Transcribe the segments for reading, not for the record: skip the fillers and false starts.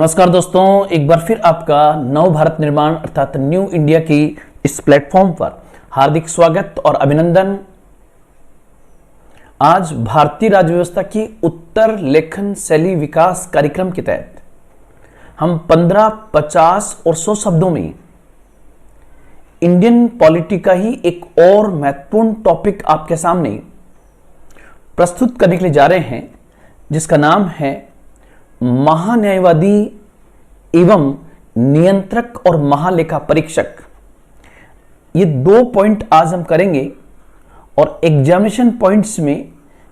नमस्कार दोस्तों, एक बार फिर आपका नव भारत निर्माण अर्थात न्यू इंडिया की इस प्लेटफॉर्म पर हार्दिक स्वागत और अभिनंदन। आज भारतीय राज्य व्यवस्था की उत्तर लेखन शैली विकास कार्यक्रम के तहत हम 15, 50 और 100 शब्दों में इंडियन पॉलिटी का ही एक और महत्वपूर्ण टॉपिक आपके सामने प्रस्तुत करने के लिए जा रहे हैं, जिसका नाम है महान्यायवादी एवं नियंत्रक और महालेखा परीक्षक। ये 2 पॉइंट आज हम करेंगे और एग्जामिनेशन पॉइंट्स में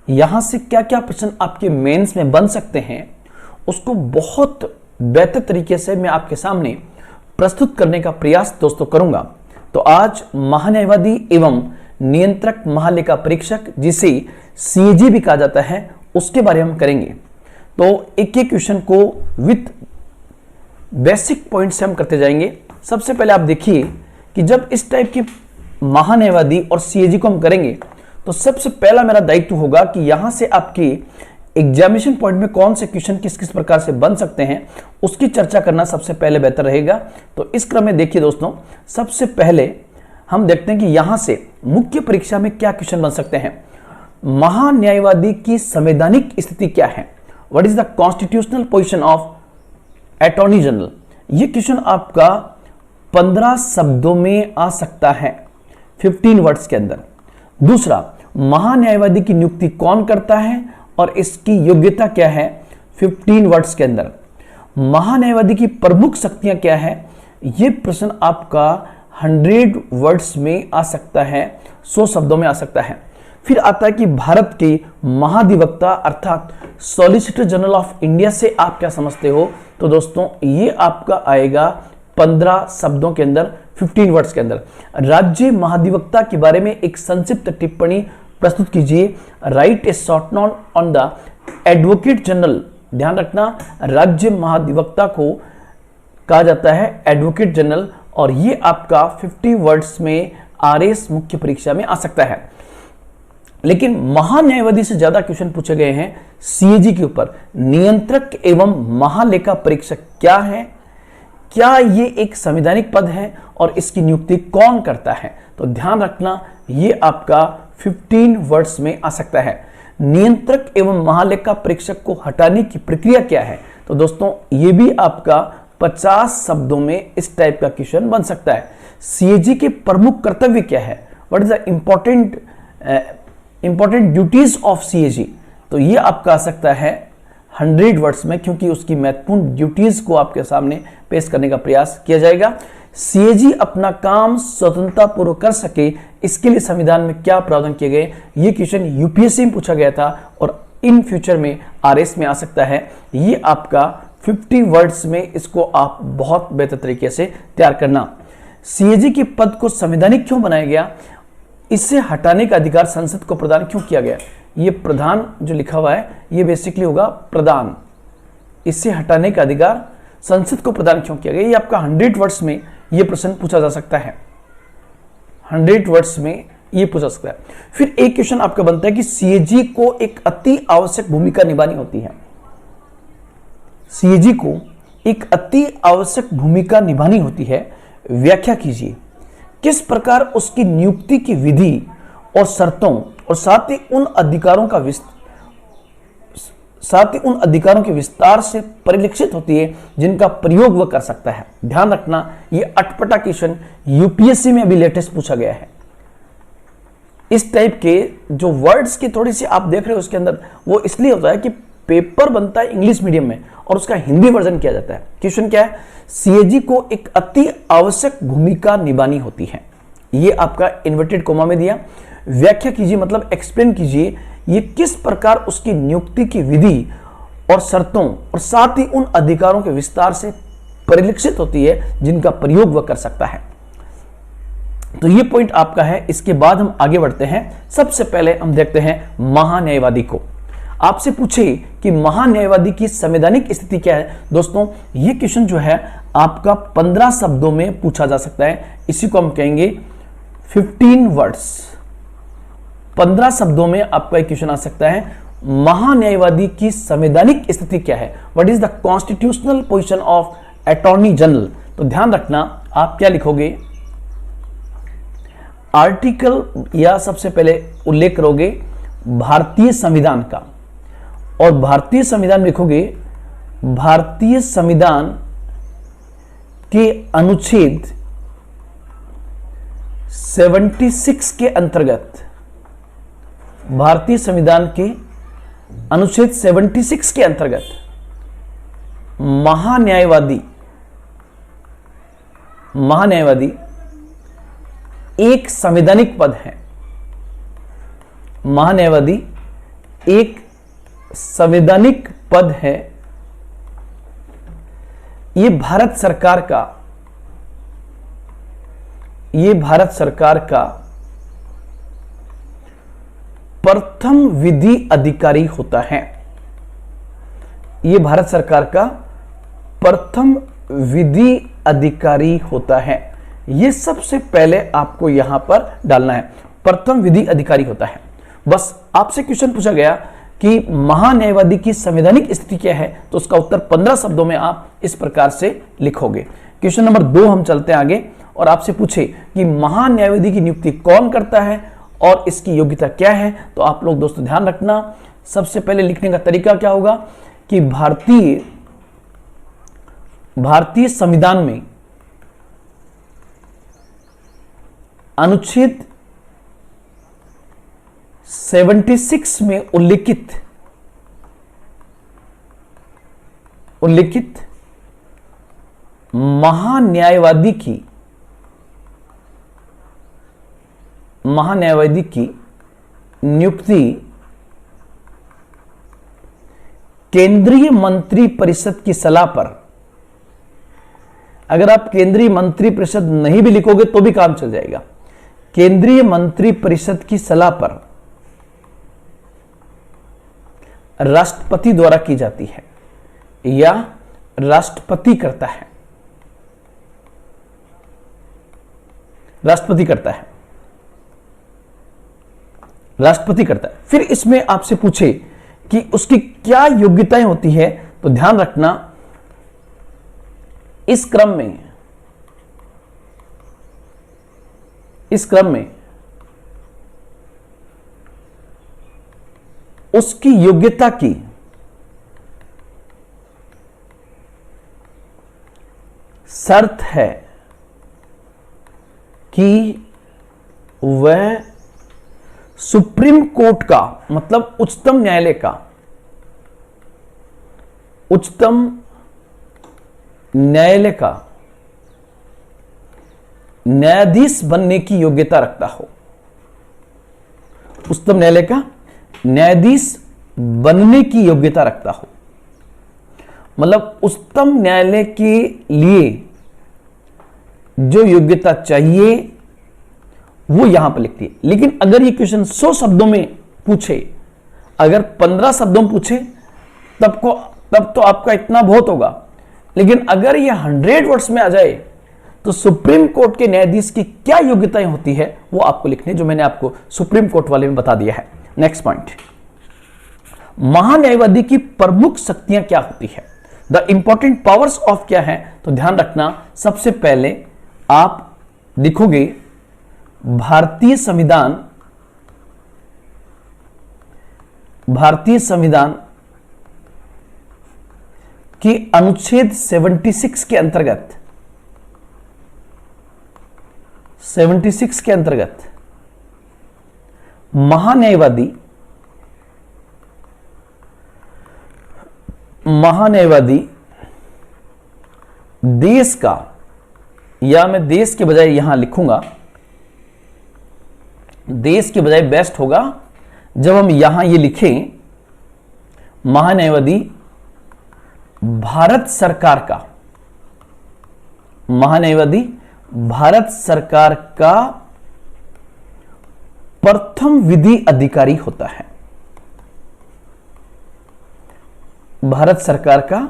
यहां से क्या क्या प्रश्न आपके मेंस में बन सकते हैं उसको बहुत बेहतर तरीके से मैं आपके सामने प्रस्तुत करने का प्रयास दोस्तों करूंगा। तो आज महान्यायवादी एवं नियंत्रक महालेखा परीक्षक, जिसे सीएजी भी कहा जाता है, उसके बारे में हम करेंगे। तो एक एक क्वेश्चन को विथ बेसिक पॉइंट से हम करते जाएंगे। सबसे पहले आप देखिए कि जब इस टाइप की महान्यायवादी और सीएजी को हम करेंगे तो सबसे पहला मेरा दायित्व होगा कि यहां से आपके एग्जामिनेशन पॉइंट में कौन से क्वेश्चन किस किस प्रकार से बन सकते हैं उसकी चर्चा करना सबसे पहले बेहतर रहेगा। तो इस क्रम में देखिए दोस्तों, सबसे पहले हम देखते हैं कि यहां से मुख्य परीक्षा में क्या क्वेश्चन बन सकते हैं। महान्यायवादी की संवैधानिक स्थिति क्या है? What is the constitutional position of attorney general? ये क्वेश्चन आपका 15 शब्दों में आ सकता है, 15 वर्ड्स के अंदर। दूसरा, महान्यायवादी की नियुक्ति कौन करता है और इसकी योग्यता क्या है, 15 वर्ड्स के अंदर। महान्यायवादी की प्रमुख शक्तियां क्या है, ये प्रश्न आपका 100 वर्ड्स में आ सकता है, 100 शब्दों में आ सकता है। फिर आता है कि भारत के महाधिवक्ता अर्थात सॉलिसिटर जनरल ऑफ इंडिया से आप क्या समझते हो। तो दोस्तों ये आपका आएगा 15 शब्दों के अंदर, 15 वर्ड्स के अंदर। राज्य महाधिवक्ता के बारे में एक संक्षिप्त टिप्पणी प्रस्तुत कीजिए। Right A short note on the advocate general. ध्यान रखना, राज्य महाधिवक्ता को कहा जाता है एडवोकेट जनरल, और ये आपका 50 वर्ड्स में आरएस मुख्य परीक्षा में आ सकता है। लेकिन महान्यायवादी से ज्यादा क्वेश्चन पूछे गए हैं सीएजी के ऊपर। नियंत्रक एवं महालेखा परीक्षक क्या है, क्या ये एक संवैधानिक पद है और इसकी नियुक्ति कौन करता है? तो ध्यान रखना, ये आपका 15 वर्ड्स में आ सकता है। नियंत्रक एवं महालेखा परीक्षक को हटाने की प्रक्रिया क्या है? तो दोस्तों ये भी आपका 50 शब्दों में इस टाइप का क्वेश्चन बन सकता है। सीएजी के प्रमुख कर्तव्य क्या है? What is the important duties of CAG? तो ये आपका आ सकता है 100 वर्ड्स में, क्योंकि उसकी महत्वपूर्ण ड्यूटीज को आपके सामने पेश करने का प्रयास किया जाएगा। सीएजी अपना काम स्वतंत्रता पूर्वक कर सके, इसके लिए संविधान में क्या प्रावधान किए गए? ये क्वेश्चन यूपीएससी में पूछा गया था और इन फ्यूचर में आरएस में आ सकता है। ये आपका 50 वर्ड्स में, इसको आप बहुत बेहतर तरीके से तैयार करना। सीएजी के पद को संवैधानिक क्यों बनाया गया? इससे हटाने का अधिकार संसद को प्रदान क्यों किया गया? ये प्रधान जो लिखा हुआ है ये बेसिकली होगा प्रदान। इससे हटाने का अधिकार संसद को प्रदान क्यों किया गया? ये आपका 100 वर्ड्स में ये प्रश्न पूछा जा सकता है। 100 वर्ड्स में ये पूछा सकता है। फिर एक क्वेश्चन आपका बनता है कि सीएजी को एक अति आवश्यक भूमिका निभानी होती है। सीएजी को एक अति आवश्यक भूमिका निभानी होती है, व्याख्या कीजिए। किस प्रकार उसकी नियुक्ति की विधि और शर्तों और साथ ही उन अधिकारों के विस्तार से परिलक्षित होती है जिनका प्रयोग वह कर सकता है। ध्यान रखना, ये अटपटा क्वेश्चन यूपीएससी में अभी लेटेस्ट पूछा गया है। इस टाइप के जो वर्ड्स की थोड़ी सी आप देख रहे हो उसके अंदर, वो इसलिए होता है कि पेपर बनता है इंग्लिश मीडियम में और उसका हिंदी वर्जन किया जाता है। क्वेश्चन क्या है? सीएजी को एक अति आवश्यक भूमिका निभानी होती है। ये आपका इन्वर्टेड कोमा में दिया। व्याख्या कीजिए मतलब एक्सप्लेन कीजिए, ये किस प्रकार उसकी नियुक्ति की विधि और शर्तों और साथ ही उन अधिकारों के विस्तार से परिलक्षित होती है जिनका प्रयोग वह कर सकता है। तो ये पॉइंट आपका है। इसके बाद हम आगे बढ़ते हैं। सबसे पहले हम देखते हैं महान्यायवादी को। आपसे पूछे कि महान्यायवादी की संवैधानिक स्थिति क्या है? दोस्तों ये क्वेश्चन जो है आपका 15 शब्दों में पूछा जा सकता है। इसी को हम कहेंगे 15 वर्ड्स। 15 शब्दों में आपका एक क्वेश्चन आ सकता है। महान्यायवादी की संवैधानिक स्थिति क्या है? What is the constitutional position of attorney general? तो ध्यान रखना, आप क्या लिखोगे? आर्टिकल या सबसे पहले उल्लेख करोगे भारतीय संविधान का, और भारतीय संविधान लिखोगे भारतीय संविधान के अनुच्छेद 76 के अंतर्गत, भारतीय संविधान के अनुच्छेद 76 के अंतर्गत महान्यायवादी एक संवैधानिक पद है। महान्यायवादी एक संवैधानिक पद है। ये भारत सरकार का प्रथम विधि अधिकारी होता है। ये भारत सरकार का प्रथम विधि अधिकारी होता है। ये सबसे पहले आपको यहां पर डालना है, प्रथम विधि अधिकारी होता है। बस आपसे क्वेश्चन पूछा गया कि महान्यायवादी की संवैधानिक स्थिति क्या है, तो उसका उत्तर 15 शब्दों में आप इस प्रकार से लिखोगे। क्वेश्चन नंबर 2 हम चलते हैं आगे, और आपसे पूछे कि महान्यायवादी की नियुक्ति कौन करता है और इसकी योग्यता क्या है। तो आप लोग दोस्तों ध्यान रखना, सबसे पहले लिखने का तरीका क्या होगा कि भारतीय संविधान में अनुच्छेद 76 में उल्लिखित महान्यायवादी की नियुक्ति केंद्रीय मंत्री परिषद की सलाह पर, अगर आप केंद्रीय मंत्री परिषद नहीं भी लिखोगे तो भी काम चल जाएगा, केंद्रीय मंत्री परिषद की सलाह पर राष्ट्रपति द्वारा की जाती है या राष्ट्रपति करता है। राष्ट्रपति करता है। फिर इसमें आपसे पूछे कि उसकी क्या योग्यताएं होती है, तो ध्यान रखना इस क्रम में उसकी योग्यता की शर्त है कि वह सुप्रीम कोर्ट का, मतलब उच्चतम न्यायालय का न्यायाधीश बनने की योग्यता रखता हो। उच्चतम न्यायालय का न्यायाधीश बनने की योग्यता रखता हो, मतलब उच्चतम न्यायालय के लिए जो योग्यता चाहिए वो यहां पर लिखती है। लेकिन अगर ये क्वेश्चन 100 शब्दों में पूछे, अगर 15 शब्दों में पूछे तब तो आपका इतना बहुत होगा। लेकिन अगर ये 100 वर्ड्स में आ जाए तो सुप्रीम कोर्ट के न्यायाधीश की क्या योग्यताएं होती है वो आपको लिखने, जो मैंने आपको सुप्रीम कोर्ट वाले में बता दिया है। नेक्स्ट पॉइंट, महान्यायवादी की प्रमुख शक्तियां क्या होती है? द इंपॉर्टेंट पावर्स ऑफ क्या है? तो ध्यान रखना, सबसे पहले आप लिखोगे भारतीय संविधान के अनुच्छेद 76 के अंतर्गत महान्यायवादी देश का, या मैं देश के बजाय यहां लिखूंगा, देश के बजाय बेस्ट होगा जब हम यहां ये लिखें महान्यायवादी भारत सरकार का, महान्यायवादी भारत सरकार का प्रथम विधि अधिकारी होता है। भारत सरकार का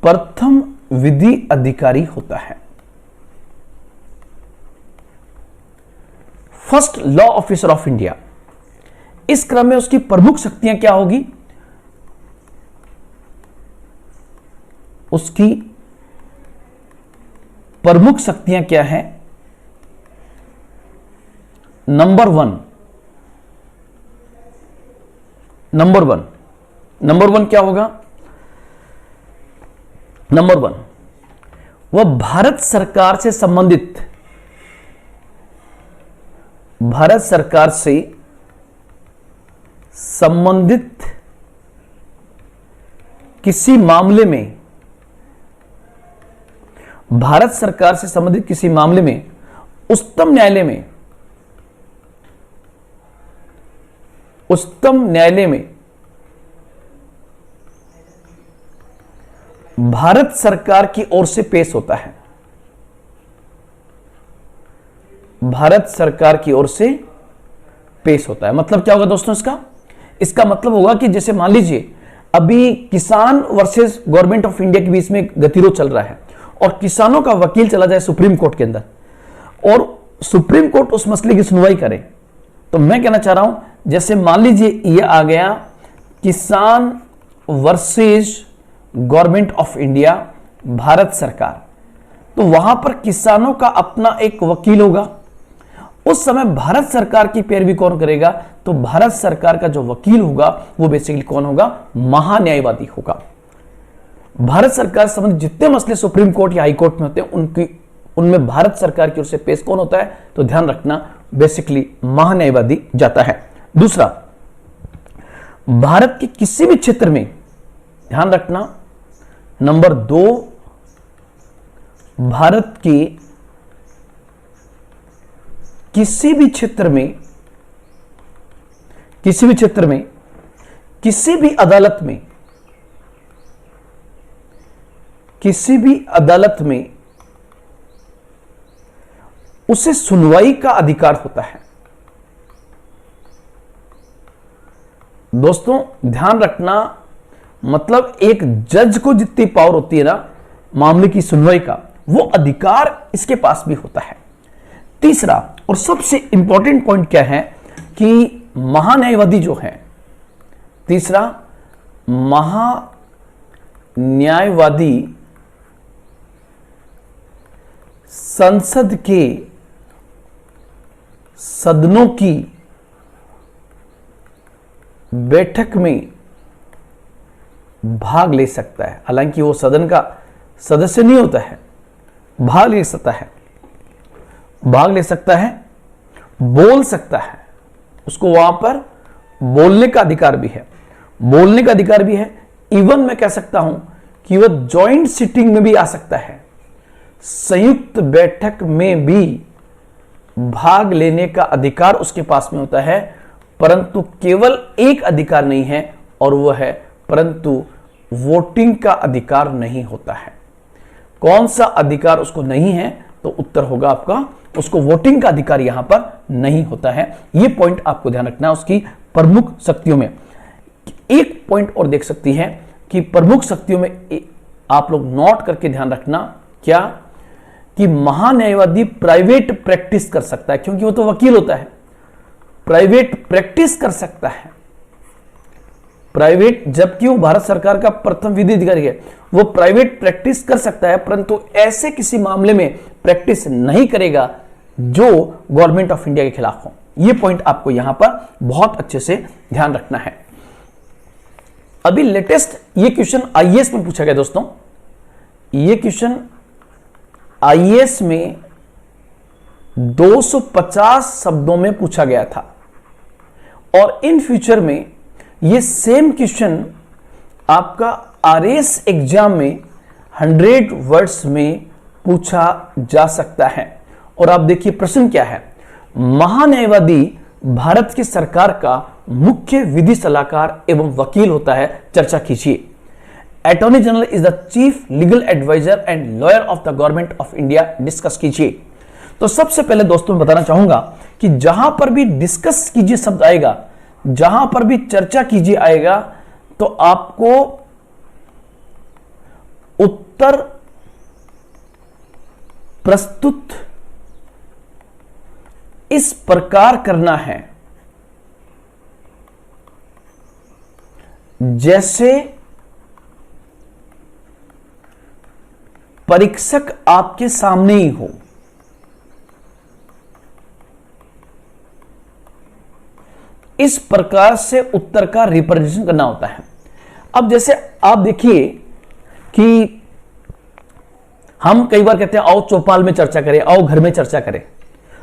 प्रथम विधि अधिकारी होता है। First law officer of India, इस क्रम में उसकी प्रमुख शक्तियां क्या होगी? उसकी प्रमुख शक्तियां क्या है? नंबर वन क्या होगा? नंबर वन, वह भारत सरकार से संबंधित किसी मामले में, भारत सरकार से संबंधित किसी मामले में उच्चतम न्यायालय में भारत सरकार की ओर से पेश होता है। भारत सरकार की ओर से पेश होता है मतलब क्या होगा दोस्तों? इसका मतलब होगा कि जैसे मान लीजिए अभी किसान वर्सेस गवर्नमेंट ऑफ इंडिया के बीच में गतिरोध चल रहा है और किसानों का वकील चला जाए सुप्रीम कोर्ट के अंदर और सुप्रीम कोर्ट उस मसले की सुनवाई करे, तो मैं कहना चाह रहा हूं जैसे मान लीजिए ये आ गया किसान versus government of India Bharat सरकार, तो वहां पर किसानों का अपना एक वकील होगा। उस समय भारत सरकार की पैरवी कौन करेगा? तो भारत सरकार का जो वकील होगा वो बेसिकली कौन होगा? महान्यायवादी होगा। भारत सरकार से संबंधित जितने मसले सुप्रीम कोर्ट या हाई कोर्ट में होते हैं उनमें भारत सरकार की ओर से पेश कौन होता है? तो ध्यान रखना बेसिकली महान्यायवादी जाता है। दूसरा, भारत के किसी भी क्षेत्र में, ध्यान रखना, नंबर 2, भारत के किसी भी क्षेत्र में किसी भी अदालत में उसे सुनवाई का अधिकार होता है। दोस्तों ध्यान रखना, मतलब एक जज को जितनी पावर होती है ना मामले की सुनवाई का, वो अधिकार इसके पास भी होता है। तीसरा और सबसे इंपॉर्टेंट पॉइंट क्या है कि महान्यायवादी जो है, तीसरा, महान्यायवादी संसद के सदनों की बैठक में भाग ले सकता है। हालांकि वो सदन का सदस्य नहीं होता है, भाग ले सकता है, बोल सकता है, उसको वहां पर बोलने का अधिकार भी है। इवन मैं कह सकता हूं कि वह जॉइंट सिटिंग में भी आ सकता है, संयुक्त बैठक में भी भाग लेने का अधिकार उसके पास में होता है, परंतु केवल एक अधिकार नहीं है और वह है परंतु वोटिंग का अधिकार नहीं होता है। कौन सा अधिकार उसको नहीं है? तो उत्तर होगा आपका, उसको वोटिंग का अधिकार यहां पर नहीं होता है। यह पॉइंट आपको ध्यान रखना है उसकी प्रमुख शक्तियों में। एक पॉइंट और देख सकती है कि प्रमुख शक्तियों में आप लोग नोट करके ध्यान रखना, क्या कि महान्यायवादी प्राइवेट प्रैक्टिस कर सकता है, क्योंकि वो तो वकील होता है, प्राइवेट प्रैक्टिस कर सकता है। प्राइवेट, जबकि वो भारत सरकार का प्रथम विधि अधिकारी है, वो प्राइवेट प्रैक्टिस कर सकता है, परंतु ऐसे किसी मामले में प्रैक्टिस नहीं करेगा जो गवर्नमेंट ऑफ इंडिया के खिलाफ हो। यह पॉइंट आपको यहां पर बहुत अच्छे से ध्यान रखना है। अभी लेटेस्ट ये क्वेश्चन आईएएस में पूछा गया दोस्तों, ये क्वेश्चन आईएएस में 250 शब्दों में पूछा गया था और इन फ्यूचर में ये सेम क्वेश्चन आपका आरएएस एग्जाम में 100 वर्ड्स में पूछा जा सकता है। और आप देखिए प्रश्न क्या है, महान्यायवादी भारत की सरकार का मुख्य विधि सलाहकार एवं वकील होता है, चर्चा कीजिए। Attorney general is the chief legal adviser and lawyer of the government of India, discuss कीजिए। तो सबसे पहले दोस्तों मैं बताना चाहूंगा कि जहां पर भी डिस्कस कीजिए शब्द आएगा, जहां पर भी चर्चा कीजिए आएगा, तो आपको उत्तर प्रस्तुत इस प्रकार करना है जैसे परीक्षक आपके सामने ही हो। इस प्रकार से उत्तर का रिप्रेजेंटेशन करना होता है। अब जैसे आप देखिए कि हम कई बार कहते हैं आओ चौपाल में चर्चा करें, आओ घर में चर्चा करें,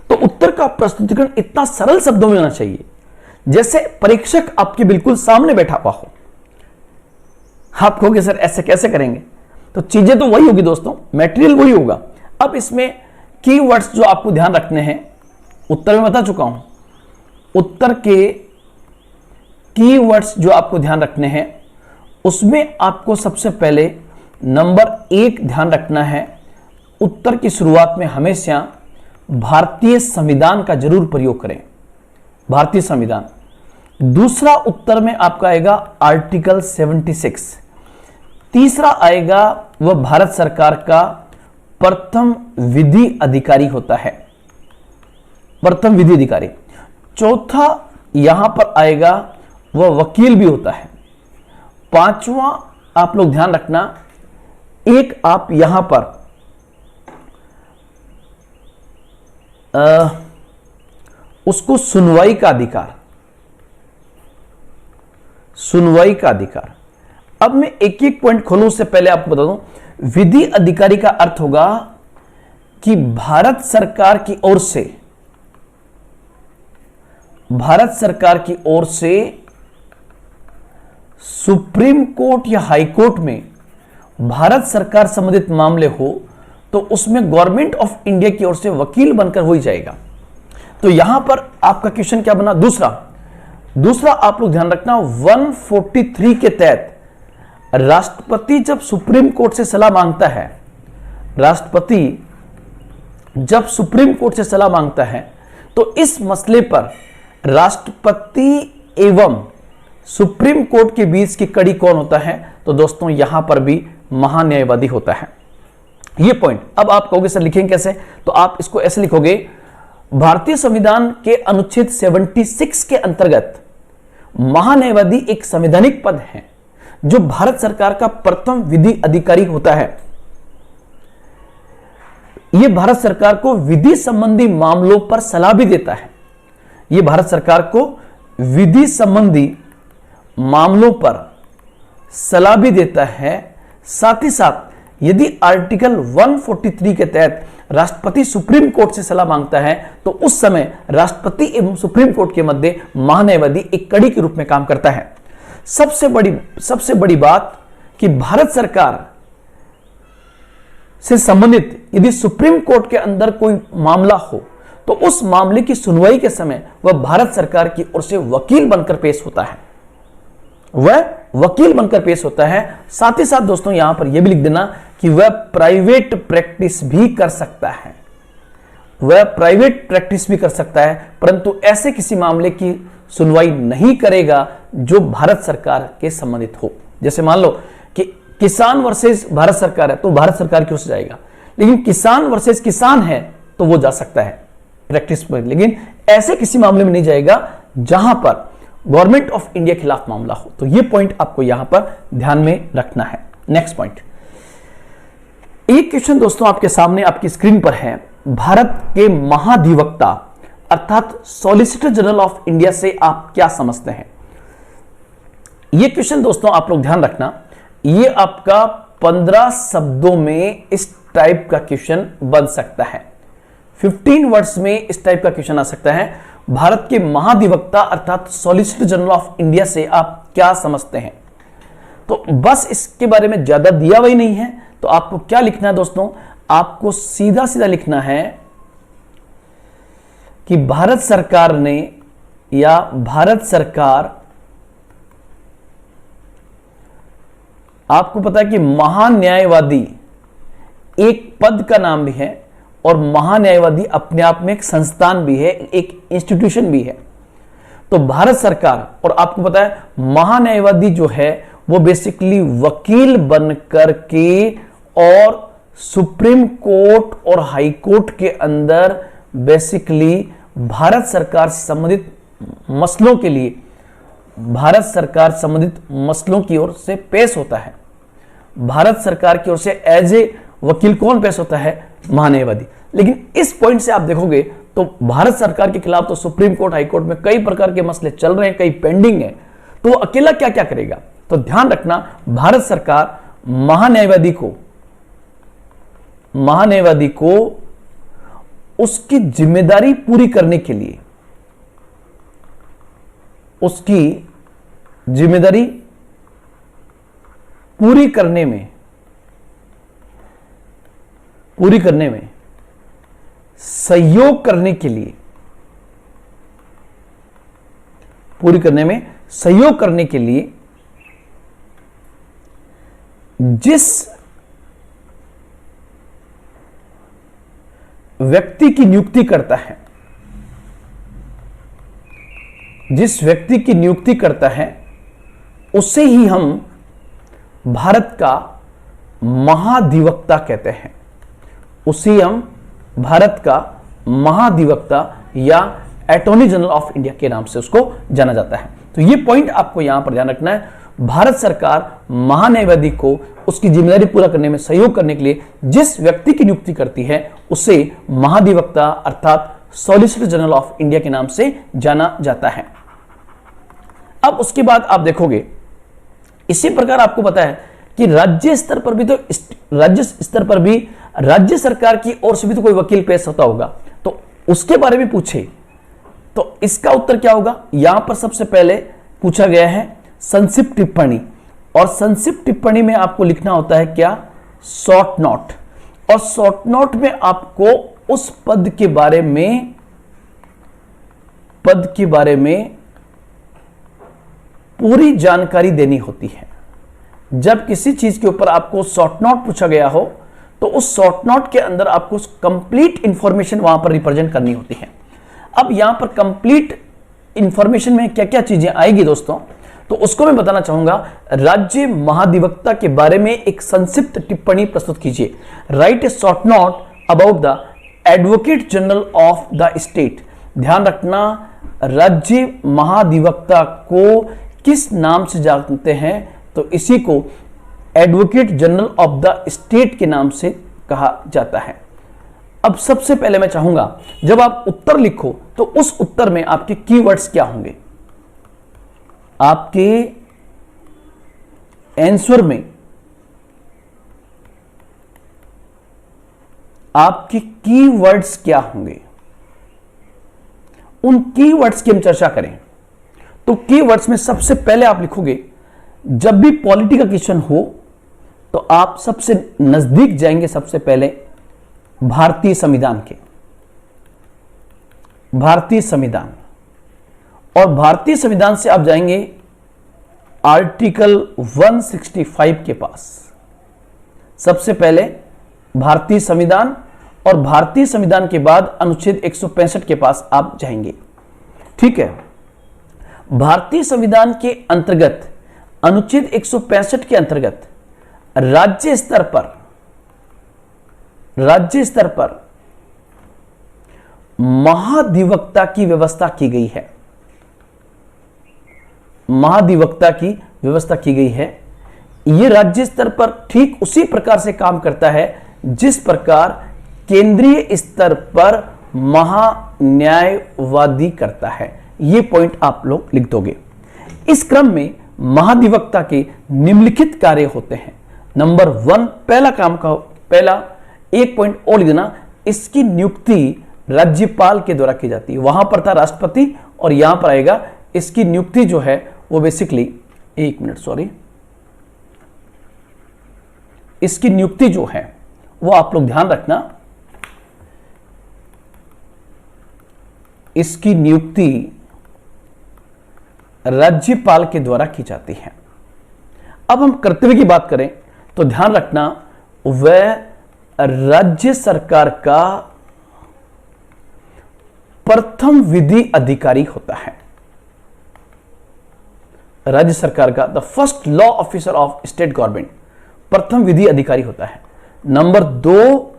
तो उत्तर का प्रस्तुतिकरण इतना सरल शब्दों में होना चाहिए जैसे परीक्षक आपके बिल्कुल सामने बैठा हुआ हो। आप कहोगे सर ऐसे कैसे करेंगे, तो चीजें तो वही होगी दोस्तों, मटेरियल वही होगा। अब इसमें कीवर्ड्स जो आपको ध्यान रखने हैं, उत्तर में बता चुका हूं, उत्तर के कीवर्ड्स जो आपको ध्यान रखने हैं उसमें आपको सबसे पहले नंबर 1 ध्यान रखना है, उत्तर की शुरुआत में हमेशा भारतीय संविधान का जरूर प्रयोग करें, भारतीय संविधान। दूसरा उत्तर में आपका आएगा आर्टिकल 76। तीसरा आएगा वह भारत सरकार का प्रथम विधि अधिकारी होता है, प्रथम विधि अधिकारी। चौथा यहां पर आएगा वह वकील भी होता है। पांचवा आप लोग ध्यान रखना, एक आप यहां पर उसको सुनवाई का अधिकार, सुनवाई का अधिकार। अब मैं एक एक पॉइंट खोलूं उससे पहले आपको बता दूं, विधि अधिकारी का अर्थ होगा कि भारत सरकार की ओर से, भारत सरकार की ओर से सुप्रीम कोर्ट या हाई कोर्ट में भारत सरकार संबंधित मामले हो तो उसमें गवर्नमेंट ऑफ इंडिया की ओर से वकील बनकर हो ही जाएगा। तो यहां पर आपका क्वेश्चन क्या बना, दूसरा आप लोग ध्यान रखना 143 के तहत राष्ट्रपति जब सुप्रीम कोर्ट से सलाह मांगता है, राष्ट्रपति जब सुप्रीम कोर्ट से सलाह मांगता है तो इस मसले पर राष्ट्रपति एवं सुप्रीम कोर्ट के बीच की कड़ी कौन होता है, तो दोस्तों यहां पर भी महान्यायवादी होता है। ये पॉइंट अब आप कहोगे सर लिखेंगे कैसे, तो आप इसको ऐसे लिखोगे, भारतीय संविधान के अनुच्छेद 76 के अंतर्गत महान्यायवादी एक संवैधानिक पद है जो भारत सरकार का प्रथम विधि अधिकारी होता है। यह भारत सरकार को विधि संबंधी मामलों पर सलाह भी देता है, यह भारत सरकार को विधि संबंधी मामलों पर सलाह भी देता है। साथ ही साथ यदि आर्टिकल 143 के तहत राष्ट्रपति सुप्रीम कोर्ट से सलाह मांगता है तो उस समय राष्ट्रपति एवं सुप्रीम कोर्ट के मध्य महान्यायवादी एक कड़ी के रूप में काम करता है। सबसे बड़ी बात कि भारत सरकार से संबंधित यदि सुप्रीम कोर्ट के अंदर कोई मामला हो तो उस मामले की सुनवाई के समय वह भारत सरकार की ओर से वकील बनकर पेश होता है, वह वकील बनकर पेश होता है। साथ ही साथ दोस्तों यहां पर यह भी लिख देना कि वह प्राइवेट प्रैक्टिस भी कर सकता है, वह प्राइवेट प्रैक्टिस भी कर सकता है, परंतु ऐसे किसी मामले की सुनवाई नहीं करेगा जो भारत सरकार के संबंधित हो। जैसे मान लो कि किसान वर्सेस भारत सरकार है तो भारत सरकार की ओर से जाएगा, लेकिन किसान वर्सेस किसान है तो वो जा सकता है प्रैक्टिस पर, लेकिन ऐसे किसी मामले में नहीं जाएगा जहां पर गवर्नमेंट ऑफ इंडिया के खिलाफ मामला हो। तो ये पॉइंट आपको यहां पर ध्यान में रखना है। नेक्स्ट पॉइंट, एक क्वेश्चन दोस्तों आपके सामने आपकी स्क्रीन पर है, भारत के महाधिवक्ता अर्थात सॉलिसिटर जनरल ऑफ इंडिया से आप क्या समझते हैं। यह क्वेश्चन दोस्तों आप लोग ध्यान रखना, यह आपका 15 शब्दों में इस टाइप का क्वेश्चन बन सकता है, 15 वर्ड्स में इस टाइप का क्वेश्चन आ सकता है। भारत के महाधिवक्ता अर्थात सॉलिसिटर जनरल ऑफ इंडिया से आप क्या समझते हैं। तो बस इसके बारे में ज्यादा दिया हुआ ही नहीं है, तो आपको क्या लिखना है दोस्तों, आपको सीधा सीधा लिखना है कि भारत सरकार ने या भारत सरकार, आपको पता है कि महान्यायवादी एक पद का नाम भी है और महान्यायवादी अपने आप में एक संस्थान भी है, एक इंस्टीट्यूशन भी है। तो भारत सरकार, और आपको पता है महान्यायवादी जो है वो बेसिकली वकील बनकर के और सुप्रीम कोर्ट और हाई कोर्ट के अंदर बेसिकली भारत सरकार से संबंधित मसलों के लिए भारत सरकार संबंधित मसलों की ओर से पेश होता है। भारत सरकार की ओर से एज ए वकील कौन पेश होता है? महान्यायवादी। लेकिन इस पॉइंट से आप देखोगे तो भारत सरकार के खिलाफ तो सुप्रीम कोर्ट, हाई कोर्ट में कई प्रकार के मसले चल रहे हैं, कई पेंडिंग है, तो वो अकेला क्या क्या करेगा? तो ध्यान रखना, भारत सरकार महान्यायवादी को उसकी जिम्मेदारी पूरी करने के लिए, उसकी जिम्मेदारी पूरी करने में सहयोग करने के लिए, जिस व्यक्ति की नियुक्ति करता है उसे ही हम भारत का महाधिवक्ता कहते हैं। उसे हम भारत का महाधिवक्ता या अटॉर्नी जनरल ऑफ इंडिया के नाम से उसको जाना जाता है। तो ये पॉइंट आपको यहां पर ध्यान रखना है। भारत सरकार महान्यायवादी को उसकी जिम्मेदारी पूरा करने में सहयोग करने के लिए जिस व्यक्ति की नियुक्ति करती है उसे महाधिवक्ता अर्थात सॉलिसिटर जनरल ऑफ इंडिया के नाम से जाना जाता है। अब उसके बाद आप देखोगे, इसी प्रकार आपको पता है कि राज्य स्तर पर भी राज्य सरकार की ओर से भी तो कोई वकील पेश होता होगा, तो उसके बारे में पूछे तो इसका उत्तर क्या होगा? यहां पर सबसे पहले पूछा गया है संक्षिप्त टिप्पणी, और संक्षिप्त टिप्पणी में आपको लिखना होता है क्या? Short note. और शॉर्ट नोट में आपको उस पद के बारे में पूरी जानकारी देनी होती है। जब किसी चीज के ऊपर आपको शॉर्ट नोट पूछा गया हो तो उस शॉर्ट नोट के अंदर आपको कंप्लीट इंफॉर्मेशन वहां पर रिप्रेजेंट करनी होती है। अब यहां पर कंप्लीट इंफॉर्मेशन में क्या क्या चीजें आएगी दोस्तों, तो उसको मैं बताना चाहूंगा। राज्य महाधिवक्ता के बारे में एक संक्षिप्त टिप्पणी प्रस्तुत कीजिए। Right A short note about the advocate general of the state. ध्यान रखना, राज्य महाधिवक्ता को किस नाम से जानते हैं? तो इसी को advocate general of the state के नाम से कहा जाता है। अब सबसे पहले मैं चाहूंगा जब आप उत्तर लिखो तो उस उत्तर में आपके कीवर्ड्स क्या होंगे? आपके आंसर में आपके कीवर्ड्स क्या होंगे? उन कीवर्ड्स की हम चर्चा करें तो कीवर्ड्स में सबसे पहले आप लिखोगे, जब भी पॉलिटी का क्वेश्चन हो तो आप सबसे नजदीक जाएंगे सबसे पहले भारतीय संविधान के, भारतीय संविधान, और भारतीय संविधान से आप जाएंगे आर्टिकल 165 के पास। सबसे पहले भारतीय संविधान, और भारतीय संविधान के बाद अनुच्छेद 165 के पास आप जाएंगे। ठीक है, भारतीय संविधान के अंतर्गत अनुच्छेद 165 के अंतर्गत राज्य स्तर पर महाधिवक्ता की व्यवस्था की गई है। महाधिवक्ता की व्यवस्था की गई है। यह राज्य स्तर पर ठीक उसी प्रकार से काम करता है जिस प्रकार केंद्रीय स्तर पर महान्यायवादी करता है। यह पॉइंट आप लोग लिख दोगे। इस क्रम में महाधिवक्ता के निम्नलिखित कार्य होते हैं। नंबर 1, पहला एक पॉइंट और लिख देना, इसकी नियुक्ति राज्यपाल के द्वारा की जाती है। वहां पर था राष्ट्रपति और यहां पर आएगा इसकी नियुक्ति जो है वो बेसिकली, एक मिनट सॉरी, इसकी नियुक्ति जो है वो आप लोग ध्यान रखना, इसकी नियुक्ति राज्यपाल के द्वारा की जाती है। अब हम कर्तव्य की बात करें तो ध्यान रखना, वह राज्य सरकार का प्रथम विधि अधिकारी होता है। राज्य सरकार का the first law officer of state government प्रथम विधि अधिकारी होता है। नंबर 2,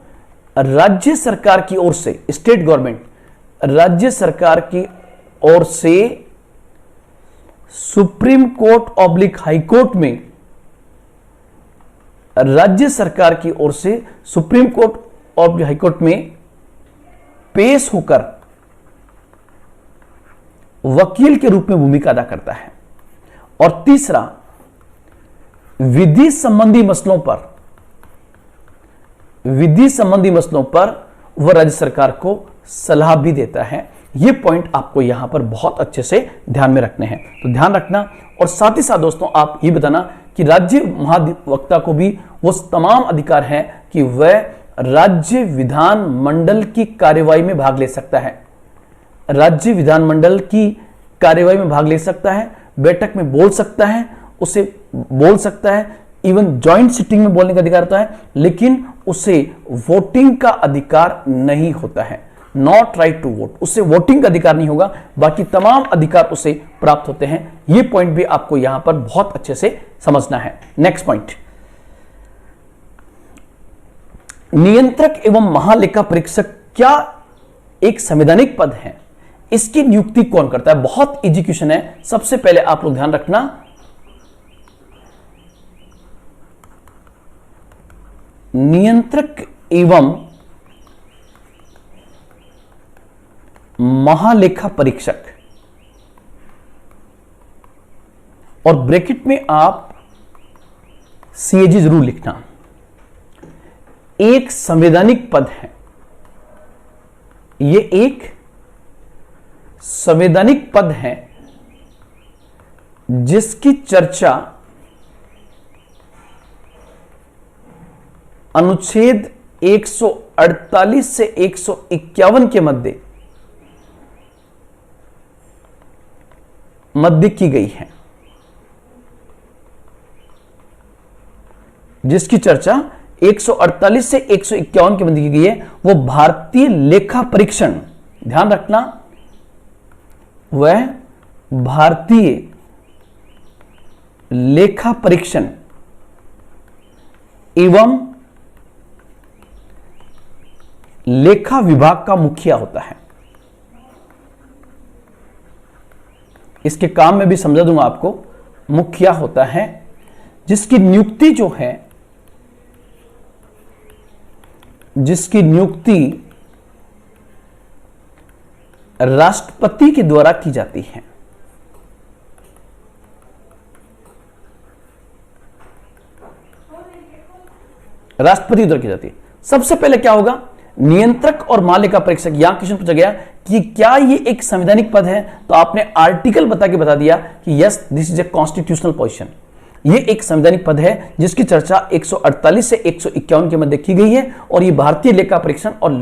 राज्य सरकार की ओर से, स्टेट गवर्नमेंट राज्य सरकार की ओर से supreme court oblique high court में राज्य सरकार की ओर से supreme court oblique high court में पेश होकर वकील के रूप में भूमिका अदा करता है। और तीसरा, विधि संबंधी मसलों पर वह राज्य सरकार को सलाह भी देता है। यह पॉइंट आपको यहां पर बहुत अच्छे से ध्यान में रखने हैं, तो ध्यान रखना। और साथ ही साथ दोस्तों आप ये बताना कि राज्य महाधिवक्ता को भी वो तमाम अधिकार है कि वह राज्य विधान मंडल की कार्यवाही में भाग ले सकता है। राज्य विधानमंडल की कार्यवाही में भाग ले सकता है, बैठक में बोल सकता है, उसे बोल सकता है, इवन जॉइंट सिटिंग में बोलने का अधिकार होता है, लेकिन उसे वोटिंग का अधिकार नहीं होता है। नॉट राइट टू वोट, उससे वोटिंग का अधिकार नहीं होगा, बाकी तमाम अधिकार उसे प्राप्त होते हैं। यह पॉइंट भी आपको यहां पर बहुत अच्छे से समझना है। नेक्स्ट पॉइंट, नियंत्रक एवं महालेखा परीक्षक क्या एक संवैधानिक पद है? इसकी नियुक्ति कौन करता है? बहुत इजी क्वेश्चन है। सबसे पहले आप लोग ध्यान रखना, नियंत्रक एवं महालेखा परीक्षक, और ब्रैकेट में आप सीएजी जरूर लिखना, एक संवैधानिक पद है। यह एक संवैधानिक पद है जिसकी चर्चा अनुच्छेद 148 से 151 के मध्य की गई है, जिसकी चर्चा 148 से 151 के मध्य की गई है। वो भारतीय लेखा परीक्षण, ध्यान रखना, वह भारतीय लेखा परीक्षण एवं लेखा विभाग का मुखिया होता है। इसके काम में भी समझा दूंगा आपको। मुखिया होता है जिसकी नियुक्ति जो है, जिसकी नियुक्ति राष्ट्रपति के द्वारा की जाती है। राष्ट्रपति द्वारा की जाती है। सबसे पहले क्या होगा, नियंत्रक और महालेखा परीक्षक, यहां क्वेश्चन पूछा गया कि क्या ये एक संवैधानिक पद है, तो आपने आर्टिकल बता दिया कि yes this is a constitutional position. ये एक संवैधानिक पद है जिसकी चर्चा 148 से 151 के मध्य की गई है, और ये भारतीय लेखा परीक्षण और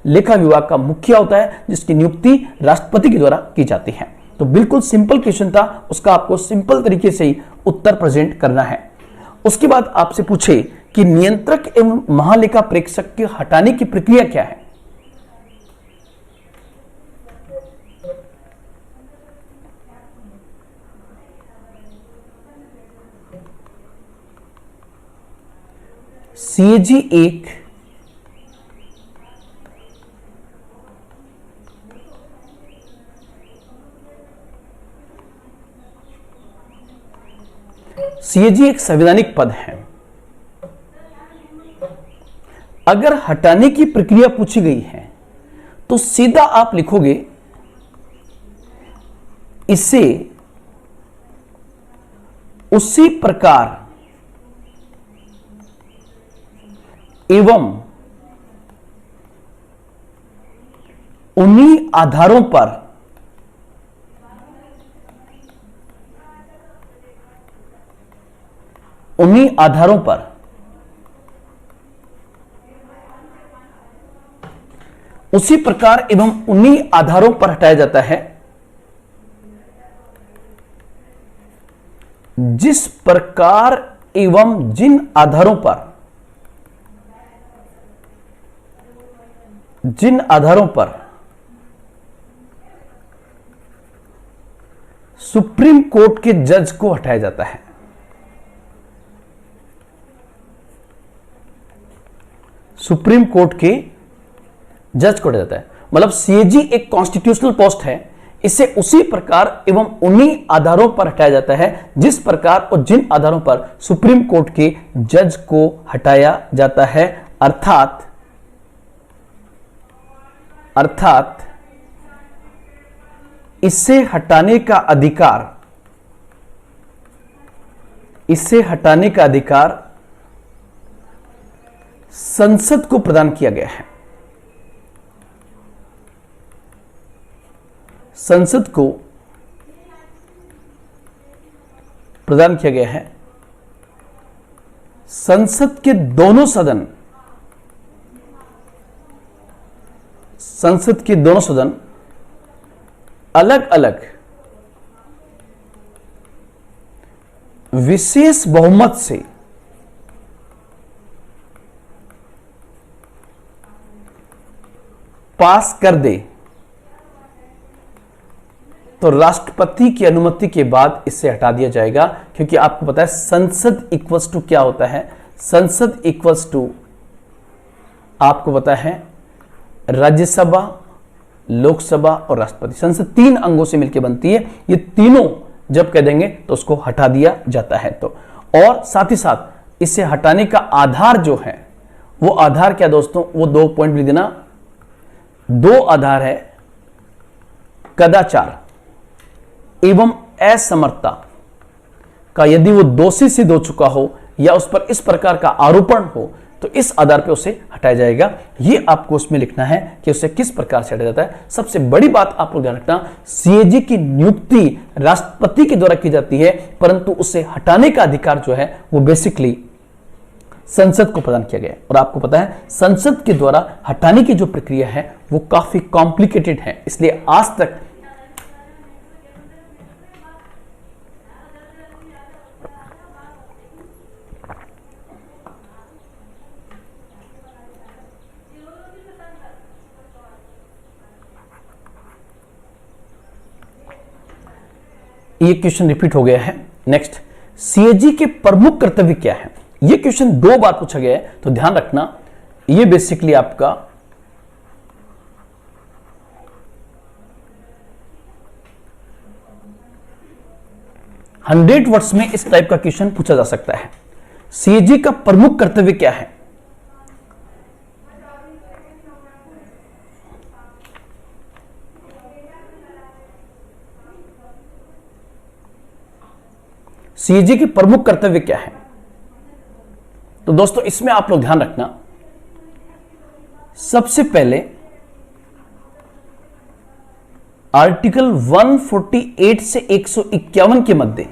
लेखा विभाग का मुखिया होता है, जिसकी नियुक्ति राष्ट्रपति के द्वारा की जाती है। तो बिल्कुल सिंपल क्वेश्चन था, उसका आपको सिंपल तरीके से ही उत्तर प्रेजेंट करना है। उसके बाद आपसे पूछे कि नियंत्रक एवं महालेखा परीक्षक के हटाने की प्रक्रिया क्या है। सीएजी एक संवैधानिक पद है। अगर हटाने की प्रक्रिया पूछी गई है तो सीधा आप लिखोगे इसे उसी प्रकार एवं उन्हीं आधारों पर उसी प्रकार एवं उन्हीं आधारों पर हटाया जाता है जिस प्रकार एवं जिन आधारों पर सुप्रीम कोर्ट के जज को हटाया जाता है। सुप्रीम कोर्ट के जज को हटाया जाता है। मतलब सीएजी एक कॉन्स्टिट्यूशनल पोस्ट है, इसे उसी प्रकार एवं उन्हीं आधारों पर हटाया जाता है जिस प्रकार और जिन आधारों पर सुप्रीम कोर्ट के जज को हटाया जाता है। अर्थात इसे हटाने का अधिकार संसद को प्रदान किया गया है। संसद को प्रदान किया गया है। संसद के दोनों सदन अलग अलग विशेष बहुमत से पास कर दे तो राष्ट्रपति की अनुमति के बाद इसे हटा दिया जाएगा। क्योंकि आपको पता है संसद इक्वल्स टू क्या होता है, संसद इक्वल्स टू आपको पता है राज्यसभा, लोकसभा और राष्ट्रपति। संसद 3 अंगों से मिलकर बनती है। ये तीनों जब कह देंगे तो उसको हटा दिया जाता है। तो और साथ ही साथ इसे हटाने का आधार जो है वो आधार क्या दोस्तों, वो 2 पॉइंट लिख देना। 2 आधार है कदाचार एवं असमर्थता का। यदि वो दोषी सिद्ध हो चुका हो या उस पर इस प्रकार का आरोपण हो तो इस आधार पे उसे हटाया जाएगा। ये आपको उसमें लिखना है कि उसे किस प्रकार से हटाया जाता है। सबसे बड़ी बात आप लोग ध्यान रखना, सीएजी की नियुक्ति राष्ट्रपति के द्वारा की जाती है, परंतु उसे हटाने का अधिकार जो है वो बेसिकली संसद को प्रदान किया गया। और आपको पता है संसद के द्वारा हटाने की जो प्रक्रिया है वो काफी कॉम्प्लिकेटेड है, इसलिए आज तक ये क्वेश्चन रिपीट हो गया है। नेक्स्ट, सीएजी के प्रमुख कर्तव्य क्या है? ये क्वेश्चन 2 बार पूछा गया है, तो ध्यान रखना। ये बेसिकली आपका हंड्रेड वर्ड्स में इस टाइप का क्वेश्चन पूछा जा सकता है। सीएजी का प्रमुख कर्तव्य क्या है? सीएजी के प्रमुख कर्तव्य क्या है? तो दोस्तों इसमें आप लोग ध्यान रखना, सबसे पहले आर्टिकल 148 से 151 के मध्य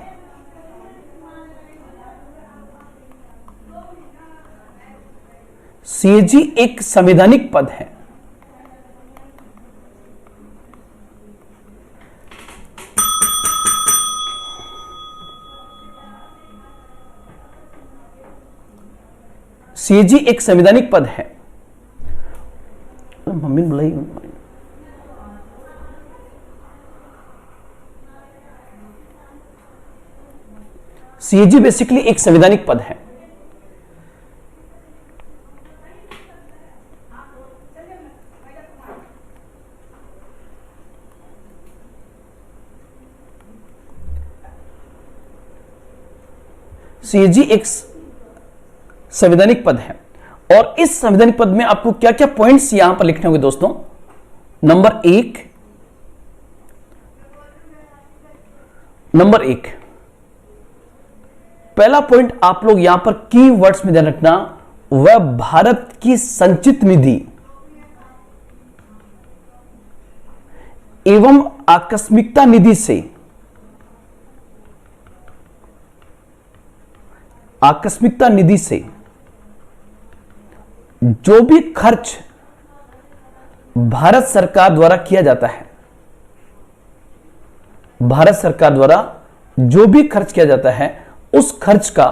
सीएजी एक संवैधानिक पद है। सीएजी एक संवैधानिक पद है। मम्मी बुलाई। सीएजी बेसिकली एक संवैधानिक पद है। सीएजी एक संवैधानिक पद है और इस संवैधानिक पद में आपको क्या क्या पॉइंट्स यहां पर लिखने होंगे दोस्तों। नंबर एक, पहला पॉइंट आप लोग यहां पर की वर्ड्स में ध्यान रखना, वह भारत की संचित निधि एवं आकस्मिकता निधि से जो भी खर्च भारत सरकार द्वारा किया जाता है, भारत सरकार द्वारा जो भी खर्च किया जाता है उस खर्च का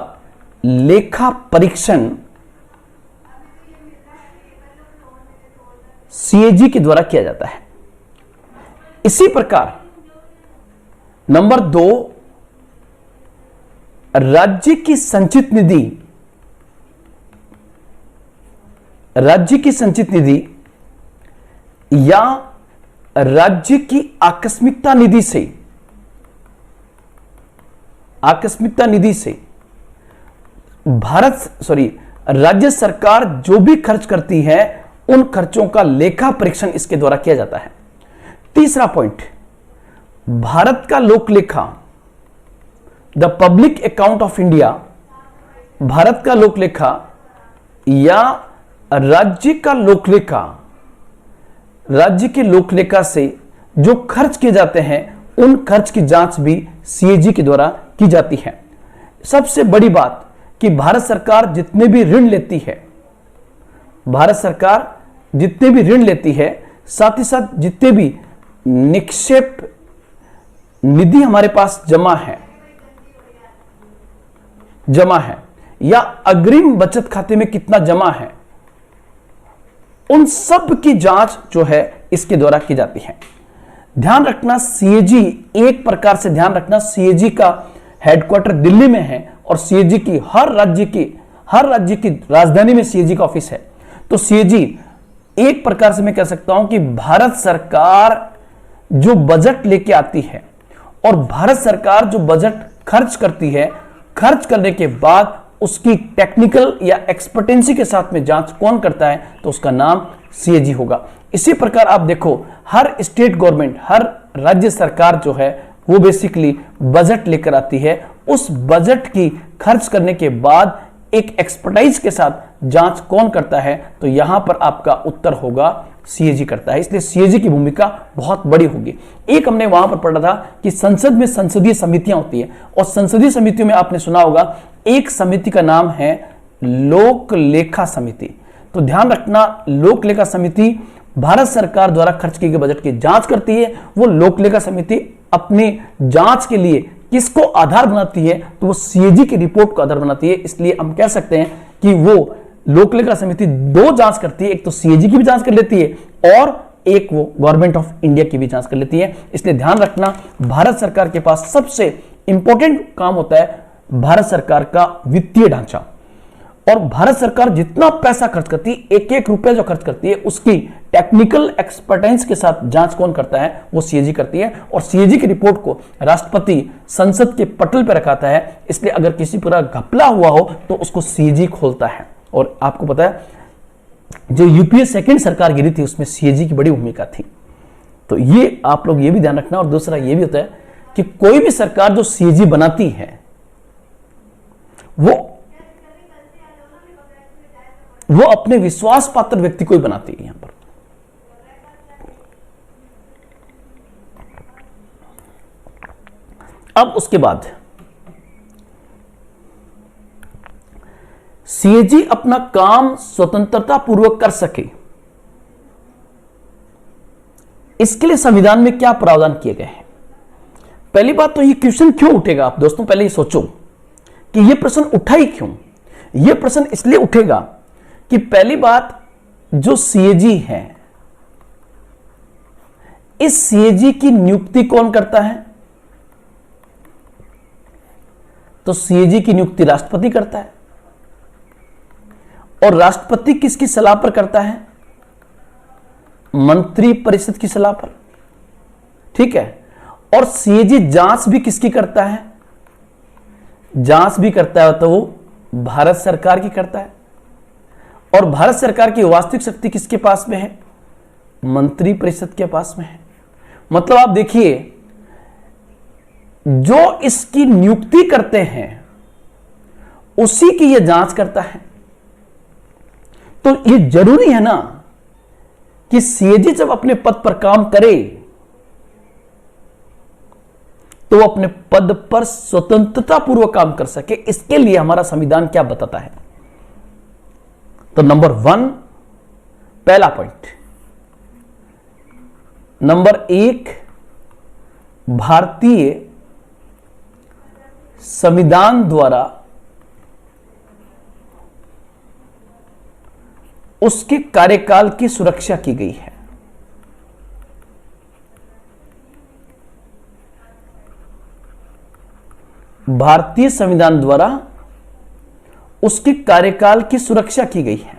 लेखा परीक्षण सीएजी के द्वारा किया जाता है। इसी प्रकार नंबर 2, राज्य की संचित निधि या राज्य की आकस्मिकता निधि से राज्य सरकार जो भी खर्च करती है उन खर्चों का लेखा परीक्षण इसके द्वारा किया जाता है। तीसरा पॉइंट, भारत का लोक लेखा, the public account of India, Bharat का लोक लेखा या राज्य का लोक लेखा, राज्य के लोक लेखा से जो खर्च किए जाते हैं उन खर्च की जांच भी सीएजी के द्वारा की जाती है। सबसे बड़ी बात कि भारत सरकार जितने भी ऋण लेती है, भारत सरकार जितने भी ऋण लेती है, साथ ही साथ जितने भी निक्षेप निधि हमारे पास जमा है या अग्रिम बचत खाते में कितना जमा है, उन सब की जांच जो है इसके द्वारा की जाती है। ध्यान रखना, सीएजी एक प्रकार से ध्यान रखना, सीएजी का हेडक्वार्टर दिल्ली में है और सीएजी की हर राज्य की राजधानी में सीएजी का ऑफिस है। तो सीएजी एक प्रकार से मैं कह सकता हूं कि भारत सरकार जो बजट लेके आती है और भारत सरकार जो बजट खर्च करती है, खर्च करने के बाद उसकी टेक्निकल या एक्सपर्टेंसी के साथ में जांच कौन करता है, तो उसका नाम सीएजी होगा। इसी प्रकार आप देखो, हर स्टेट गवर्नमेंट, हर राज्य सरकार जो है वो बेसिकली बजट लेकर आती है। उस बजट की खर्च करने के बाद एक एक्सपर्टाइज के साथ जांच कौन करता है, तो यहां पर आपका उत्तर होगा सीएजी करता है। इसलिए सीएजी की भूमिका बहुत बड़ी होगी। एक हमने वहां पर पढ़ा था कि संसद में संसदीय समितियां होती है और संसदीय समितियों में आपने सुना होगा एक समिति का नाम है लोक लेखा समिति। तो ध्यान रखना, लोक लेखा समिति भारत सरकार द्वारा खर्च किए गए बजट की जांच करती है। वो लोक लेखा समिति अपनी जांच के लिए किसको आधार बनाती है, तो वो सीएजी की रिपोर्ट को आधार बनाती है। इसलिए हम कह सकते हैं कि वो लोक लेखा समिति दो जांच करती है, एक तो सीएजी की भी जांच कर लेती है और एक वो गवर्नमेंट ऑफ इंडिया की भी जांच कर लेती है। इसलिए ध्यान रखना, भारत सरकार के पास सबसे इंपॉर्टेंट काम होता है भारत सरकार का वित्तीय ढांचा। और भारत सरकार जितना पैसा खर्च करती है, एक एक रुपया जो खर्च करती है, उसकी टेक्निकल एक्सपर्टाइज के साथ जांच कौन करता है, वो सीएजी करती है। और सीएजी की रिपोर्ट को राष्ट्रपति संसद के पटल पर रखाता है। इसलिए अगर किसी पूरा घपला हुआ हो तो उसको सीएजी खोलता है। और आपको पता है, जो यूपीए सेकंड सरकार गिरी थी उसमें सीएजी की बड़ी भूमिका थी। तो ये आप लोग ये भी ध्यान रखना। और दूसरा ये भी होता है कि कोई भी सरकार जो सीएजी बनाती है वो अपने विश्वास पात्र व्यक्ति को ही बनाती है। यहां पर अब उसके बाद सीएजी अपना काम स्वतंत्रता पूर्वक कर सके, इसके लिए संविधान में क्या प्रावधान किए गए हैं। पहली बात तो ये क्वेश्चन क्यों उठेगा, आप दोस्तों पहले ये सोचो कि ये प्रश्न उठा ही क्यों। ये प्रश्न इसलिए उठेगा कि पहली बात, जो सीएजी है, इस सीएजी की नियुक्ति कौन करता है, तो सीएजी की नियुक्ति राष्ट्रपति करता है। और राष्ट्रपति किसकी सलाह पर करता है, मंत्री परिषद की सलाह पर, ठीक है। और सीएजी जांच भी किसकी करता है, जांच भी करता है तो वो भारत सरकार की करता है। और भारत सरकार की वास्तविक शक्ति किसके पास में है, मंत्री परिषद के पास में है। मतलब आप देखिए, जो इसकी नियुक्ति करते हैं उसी की यह जांच करता है। तो यह जरूरी है ना कि सीएजी जब अपने पद पर काम करे तो वो अपने पद पर स्वतंत्रता पूर्वक काम कर सके। इसके लिए हमारा संविधान क्या बताता है, तो नंबर 1 पहला पॉइंट, नंबर 1 भारतीय संविधान द्वारा उसके कार्यकाल की सुरक्षा की गई है। भारतीय संविधान द्वारा उसके कार्यकाल की सुरक्षा की गई है।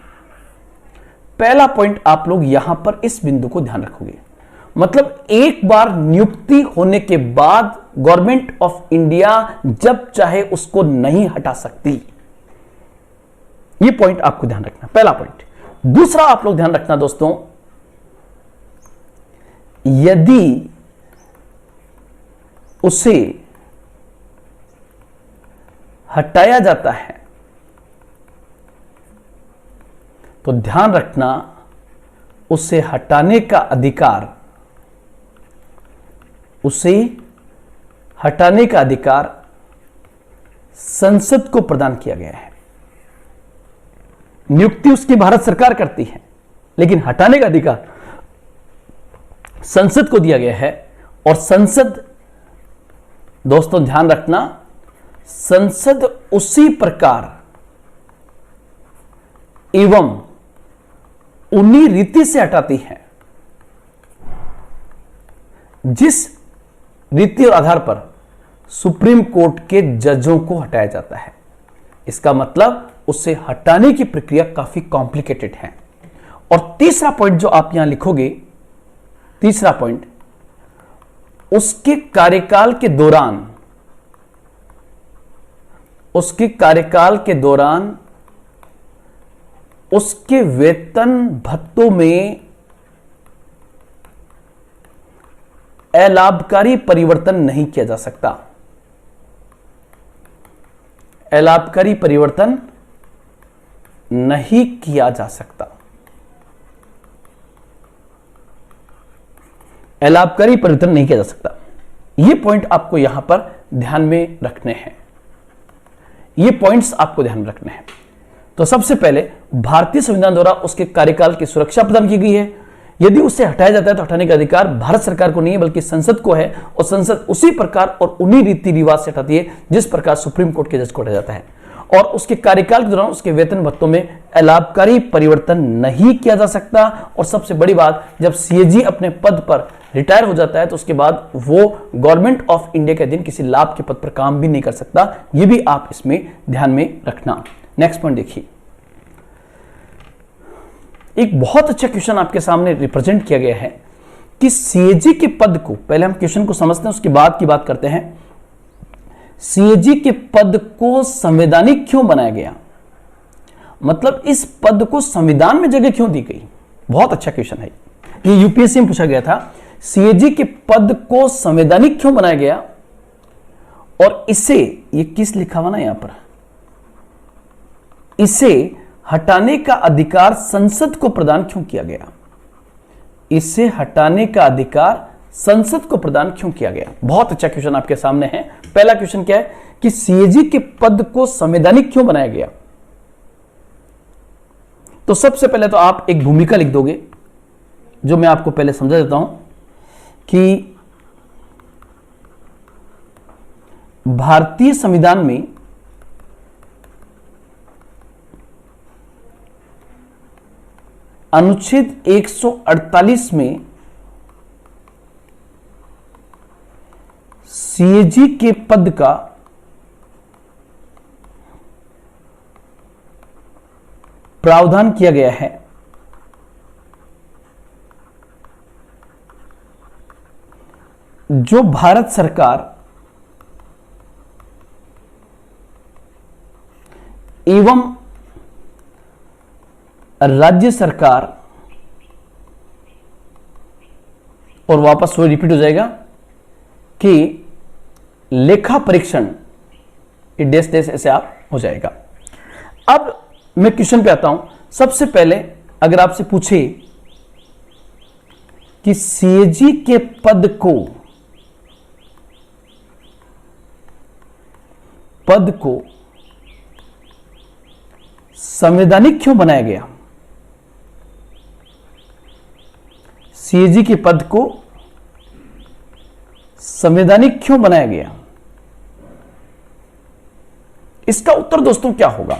पहला पॉइंट आप लोग यहां पर इस बिंदु को ध्यान रखोगे। मतलब एक बार नियुक्ति होने के बाद गवर्नमेंट ऑफ इंडिया जब चाहे उसको नहीं हटा सकती। यह पॉइंट आपको ध्यान रखना, पहला पॉइंट। दूसरा आप लोग ध्यान रखना दोस्तों, यदि उसे हटाया जाता है तो ध्यान रखना, उसे हटाने का अधिकार, उसे हटाने का अधिकार संसद को प्रदान किया गया है। नियुक्ति उसकी भारत सरकार करती है, लेकिन हटाने का अधिकार संसद को दिया गया है। और संसद, दोस्तों ध्यान रखना, संसद उसी प्रकार एवं उन्हीं रीति से हटाती है जिस रीति और आधार पर सुप्रीम कोर्ट के जजों को हटाया जाता है। इसका मतलब उसे हटाने की प्रक्रिया काफी कॉम्प्लिकेटेड है। और तीसरा पॉइंट जो आप यहां लिखोगे, तीसरा पॉइंट, उसके कार्यकाल के दौरान, उसके कार्यकाल के दौरान उसके वेतन भत्तों में अलाभकारी परिवर्तन नहीं किया जा सकता। अलाभकारी परिवर्तन नहीं किया जा सकता। अलाभकारी परिवर्तन नहीं किया जा सकता। ये पॉइंट आपको यहां पर ध्यान में रखने हैं। ये पॉइंट्स आपको ध्यान में रखने हैं। तो सबसे पहले भारतीय संविधान द्वारा उसके कार्यकाल की सुरक्षा प्रदान की गई है। यदि उसे हटाया जाता है तो हटाने का अधिकार भारत सरकार को नहीं है, बल्कि संसद को है। और संसद उसी प्रकार और उन्हीं रीति रिवाज से हटाती है जिस प्रकार सुप्रीम कोर्ट के जज को हटाया जाता है। और उसके कार्यकाल के दौरान उसके वेतन भत्तों में अलाभकारी परिवर्तन नहीं किया जा सकता। और सबसे बड़ी बात, जब सीएजी अपने पद पर रिटायर हो जाता है तो उसके बाद वो गवर्नमेंट ऑफ इंडिया के अधीन किसी लाभ के पद पर काम भी नहीं कर सकता। यह भी आप इसमें ध्यान में रखना। नेक्स्ट पॉइंट देखिए, एक बहुत अच्छा क्वेश्चन आपके सामने रिप्रेजेंट किया गया है कि सीएजी के पद को, पहले हम क्वेश्चन को समझते हैं उसके बाद की बात करते हैं। सीएजी के पद को संवैधानिक क्यों बनाया गया, मतलब इस पद को संविधान में जगह क्यों दी गई। बहुत अच्छा क्वेश्चन है ये, यूपीएससी में पूछा गया था। सीएजी के पद को संवैधानिक क्यों बनाया गया, और इसे, ये किस लिखा हुआ ना यहां पर, इसे हटाने का अधिकार संसद को प्रदान क्यों किया गया। इसे हटाने का अधिकार संसद को प्रदान क्यों किया गया। बहुत अच्छा क्वेश्चन आपके सामने है। पहला क्वेश्चन क्या है कि सीएजी के पद को संवैधानिक क्यों बनाया गया। तो सबसे पहले तो आप एक भूमिका लिख दोगे, जो मैं आपको पहले समझा देता हूं कि भारतीय संविधान में अनुच्छेद 148 में सीएजी के पद का प्रावधान किया गया है। जो भारत सरकार एवं राज्य सरकार, और वापस वो रिपीट हो जाएगा कि लेखा परीक्षण, डेश डेश ऐसे आप हो जाएगा। अब मैं क्वेश्चन पे आता हूं। सबसे पहले अगर आपसे पूछे कि सीएजी के पद को संवैधानिक क्यों बनाया गया, सीएजी के पद को संवैधानिक क्यों बनाया गया, इसका उत्तर दोस्तों क्या होगा।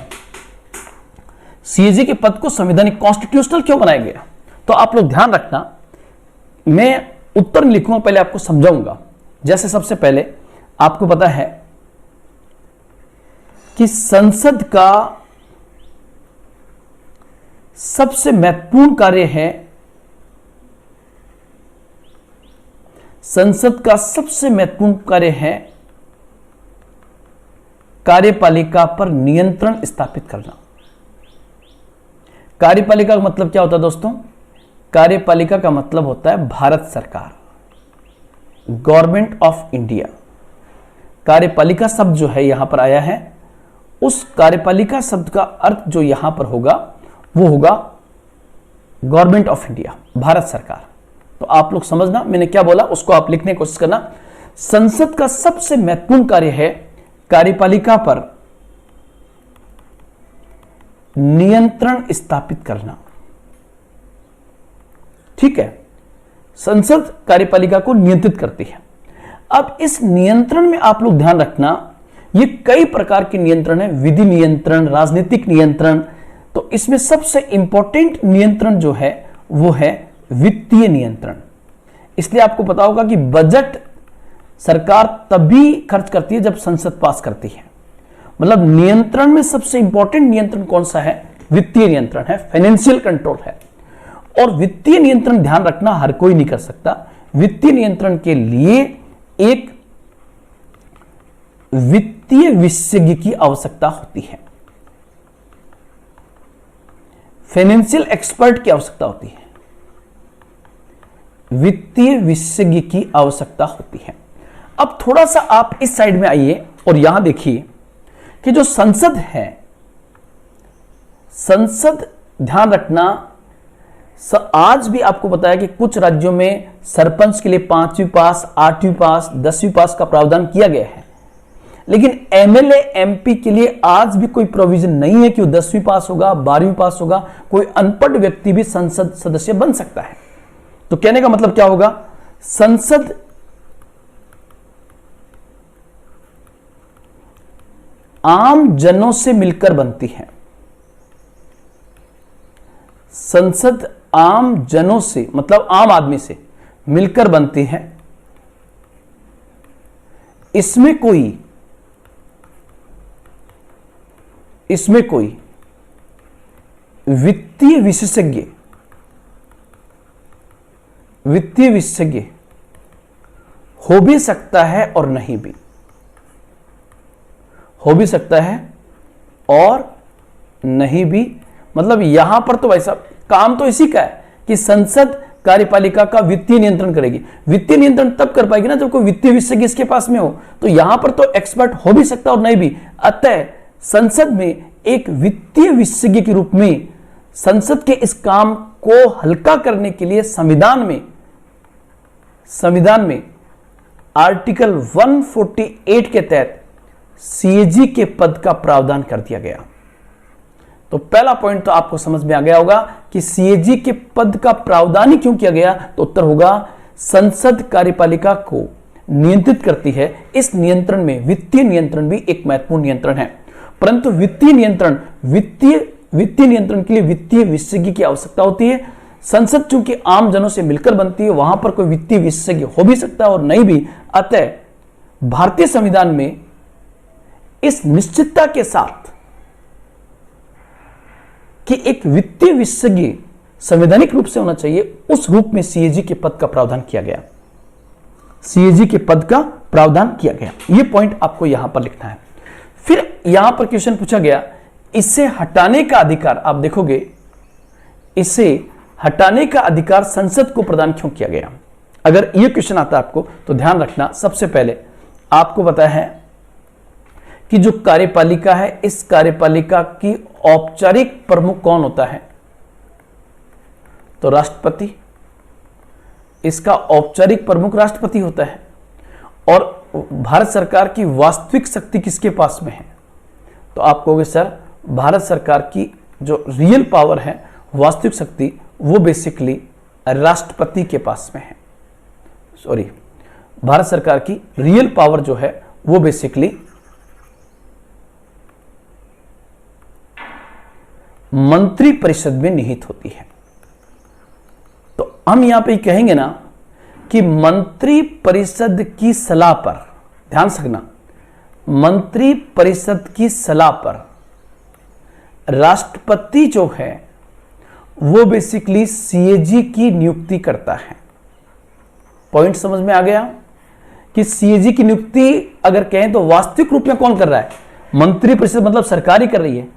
सीएजी के पद को संवैधानिक कॉन्स्टिट्यूशनल क्यों बनाया गया, तो आप लोग ध्यान रखना, मैं उत्तर नहीं लिखूंगा, पहले आपको समझाऊंगा। जैसे सबसे पहले आपको पता है कि संसद का सबसे महत्वपूर्ण कार्य है संसद का सबसे महत्वपूर्ण कार्य है कार्यपालिका पर नियंत्रण स्थापित करना। कार्यपालिका का मतलब क्या होता है दोस्तों? कार्यपालिका का मतलब होता है भारत सरकार, गवर्नमेंट ऑफ इंडिया। कार्यपालिका शब्द जो है यहां पर आया है, उस कार्यपालिका शब्द का अर्थ जो यहां पर होगा वो होगा गवर्नमेंट ऑफ इंडिया, भारत सरकार। तो आप लोग समझना मैंने क्या बोला, उसको आप लिखने की कोशिश करना। संसद का सबसे महत्वपूर्ण कार्य है कार्यपालिका पर नियंत्रण स्थापित करना। ठीक है, संसद कार्यपालिका को नियंत्रित करती है। अब इस नियंत्रण में आप लोग ध्यान रखना, ये कई प्रकार के नियंत्रण है, विधि नियंत्रण, राजनीतिक नियंत्रण। तो इसमें सबसे इंपॉर्टेंट नियंत्रण जो है वो है वित्तीय नियंत्रण। इसलिए आपको पता होगा कि बजट सरकार तभी खर्च करती है जब संसद पास करती है। मतलब नियंत्रण में सबसे इंपॉर्टेंट नियंत्रण कौन सा है? वित्तीय नियंत्रण है, फाइनेंशियल कंट्रोल है। और वित्तीय नियंत्रण ध्यान रखना हर कोई नहीं कर सकता। वित्तीय नियंत्रण के लिए एक वित्तीय विशेषज्ञ की आवश्यकता होती है, फाइनेंशियल एक्सपर्ट की आवश्यकता होती है, वित्तीय विशेषज्ञ की आवश्यकता होती है। अब थोड़ा सा आप इस साइड में आइए और यहां देखिए कि जो संसद है, संसद ध्यान रखना, आज भी आपको बताया कि कुछ राज्यों में सरपंच के लिए 5वीं पास, 8वीं पास, 10वीं पास का प्रावधान किया गया है। लेकिन एमएलए एमपी के लिए आज भी कोई प्रोविजन नहीं है कि वो 10वीं पास होगा, 12वीं पास होगा। कोई अनपढ़ व्यक्ति भी संसद सदस्य बन सकता है। तो कहने का मतलब क्या होगा? संसद आम जनों से मिलकर बनती है। संसद आम जनों से मतलब आम आदमी से मिलकर बनती है। इसमें कोई वित्तीय विशेषज्ञ हो भी सकता है और नहीं भी हो भी सकता है और नहीं भी। मतलब यहां पर तो वैसा काम तो इसी का है कि संसद कार्यपालिका का वित्तीय नियंत्रण करेगी। वित्तीय नियंत्रण तब कर पाएगी ना जब कोई वित्तीय विशेषज्ञ इसके पास में हो। तो यहां पर तो एक्सपर्ट हो भी सकता और नहीं भी। अतः संसद में एक वित्तीय विशेषज्ञ के रूप में संसद के इस काम को हल्का करने के लिए संविधान में आर्टिकल 148 के तहत सीएजी के पद का प्रावधान कर दिया गया। तो पहला पॉइंट तो आपको समझ में आ गया होगा कि सीएजी के पद का प्रावधान ही क्यों किया गया। तो उत्तर होगा संसद कार्यपालिका को नियंत्रित करती है। इस नियंत्रण में वित्तीय नियंत्रण भी एक महत्वपूर्ण नियंत्रण है। परंतु वित्तीय नियंत्रण के लिए वित्तीय विशेषज्ञ की आवश्यकता होती है। संसद चूंकि आम जनों से मिलकर बनती है, वहां पर कोई वित्तीय विशेषज्ञ हो भी सकता है और नहीं भी। अतः भारतीय संविधान में इस निश्चितता के साथ कि एक वित्तीय विशेषज्ञ संवैधानिक रूप से होना चाहिए, उस रूप में सीएजी के पद का प्रावधान किया गया। सीएजी के पद का प्रावधान किया गया। यह पॉइंट आपको यहां पर लिखना है। फिर यहां पर क्वेश्चन पूछा गया, इसे हटाने का अधिकार, आप देखोगे इसे हटाने का अधिकार संसद को प्रदान क्यों किया गया। अगर यह क्वेश्चन आता है आपको तो ध्यान रखना, सबसे पहले आपको पता है कि जो कार्यपालिका है, इस कार्यपालिका की औपचारिक प्रमुख कौन होता है? तो राष्ट्रपति। इसका औपचारिक प्रमुख राष्ट्रपति होता है। और भारत सरकार की वास्तविक शक्ति किसके पास में है? तो आप कहोगे सर भारत सरकार की जो रियल पावर है, वास्तविक शक्ति, वो बेसिकली राष्ट्रपति के पास में है। सॉरी, भारत सरकार की रियल पावर जो है वो बेसिकली मंत्री परिषद में निहित होती है। तो हम यहां पे कहेंगे ना कि मंत्री परिषद की सलाह पर, ध्यान रखना, मंत्री परिषद की सलाह पर राष्ट्रपति जो है वो बेसिकली सीएजी की नियुक्ति करता है। पॉइंट समझ में आ गया कि सीएजी की नियुक्ति अगर कहें तो वास्तविक रूप में कौन कर रहा है? मंत्रिपरिषद, मतलब सरकार ही कर रही है।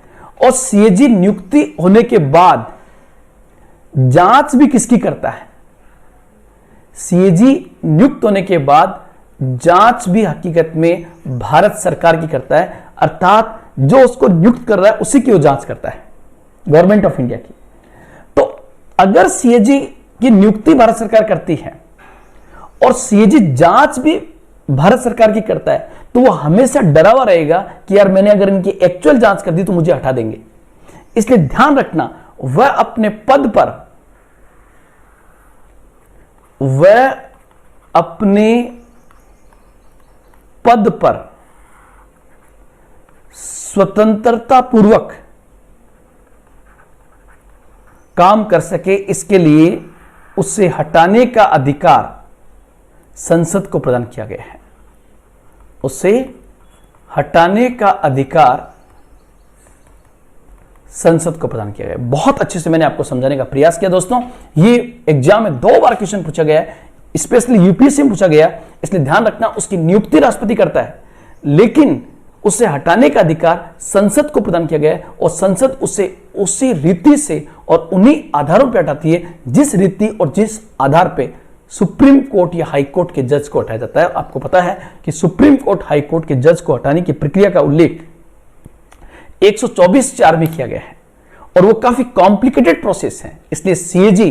और सीएजी नियुक्ति होने के बाद जांच भी किसकी करता है? सीएजी नियुक्त होने के बाद जांच भी हकीकत में भारत सरकार की करता है, अर्थात जो उसको नियुक्त कर रहा है उसी की वो जांच करता है, गवर्नमेंट ऑफ इंडिया की। तो अगर सीएजी की नियुक्ति भारत सरकार करती है और सीएजी जांच भी भारत सरकार की करता है, तो वो हमेशा डरा हुआ रहेगा कि यार मैंने अगर इनकी एक्चुअल जांच कर दी तो मुझे हटा देंगे। इसलिए ध्यान रखना, वह अपने पद पर स्वतंत्रता पूर्वक काम कर सके, इसके लिए उसे हटाने का अधिकार संसद को प्रदान किया गया है। उसे हटाने का अधिकार संसद को प्रदान किया गया है। बहुत अच्छे से मैंने आपको समझाने का प्रयास किया दोस्तों। ये एग्जाम में 2 बार क्वेश्चन पूछा गया है, स्पेशली यूपीएससी में पूछा गया, इसलिए ध्यान रखना उसकी नियुक्ति राष्ट्रपति करता है, लेकिन उसे हटाने का अधिकार संसद को प्रदान किया गया है और संसद उसे उसी रीति से और उन्हीं आधारों पर हटाती है जिस रीति और जिस आधार पर सुप्रीम कोर्ट या हाई कोर्ट के जज को हटाया जाता है। आपको पता है कि सुप्रीम कोर्ट हाई कोर्ट के जज को हटाने की प्रक्रिया का उल्लेख 124(4) में किया गया है और वो काफी कॉम्प्लिकेटेड प्रोसेस है। इसलिए सीएजी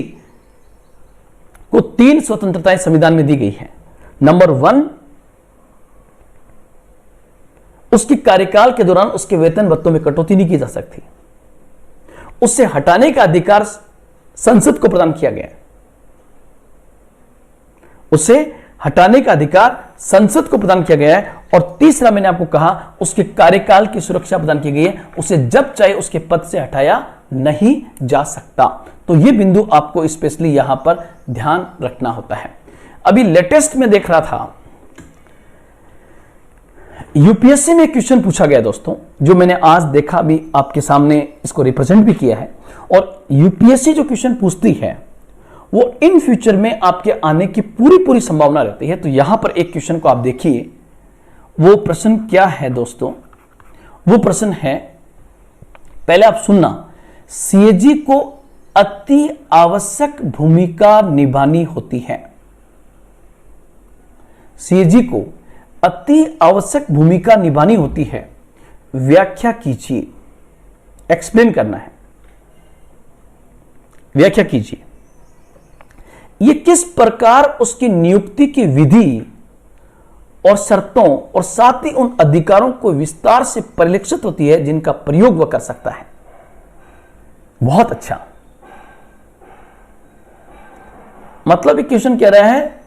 को 3 स्वतंत्रताएं संविधान में दी गई है। नंबर 1, उसकी कार्यकाल के दौरान उसके वेतन भत्तों में कटौती नहीं की जा सकती। उससे हटाने का अधिकार संसद को प्रदान किया गया है। उसे हटाने का अधिकार संसद को प्रदान किया गया है। और तीसरा, मैंने आपको कहा, उसके कार्यकाल की सुरक्षा प्रदान की गई है। उसे जब चाहे उसके पद से हटाया नहीं जा सकता। तो यह बिंदु आपको स्पेशली यहां पर ध्यान रखना होता है। अभी लेटेस्ट में देख रहा था, यूपीएससी में क्वेश्चन पूछा गया दोस्तों, जो मैंने आज देखा, अभी आपके सामने इसको रिप्रेजेंट भी किया है। और यूपीएससी जो क्वेश्चन पूछती है वो इन फ्यूचर में आपके आने की पूरी संभावना रहती है। तो यहां पर एक क्वेश्चन को आप देखिए, वो प्रश्न क्या है दोस्तों? वो प्रश्न है, पहले आप सुनना, सीएजी को अति आवश्यक भूमिका निभानी होती है। सीएजी को अति आवश्यक भूमिका निभानी होती है, व्याख्या कीजिए। एक्सप्लेन करना है, व्याख्या कीजिए। ये किस प्रकार उसकी नियुक्ति की विधि और शर्तों और साथ ही उन अधिकारों को विस्तार से परिलक्षित होती है जिनका प्रयोग वह कर सकता है। बहुत अच्छा, मतलब ये क्वेश्चन कह रहा है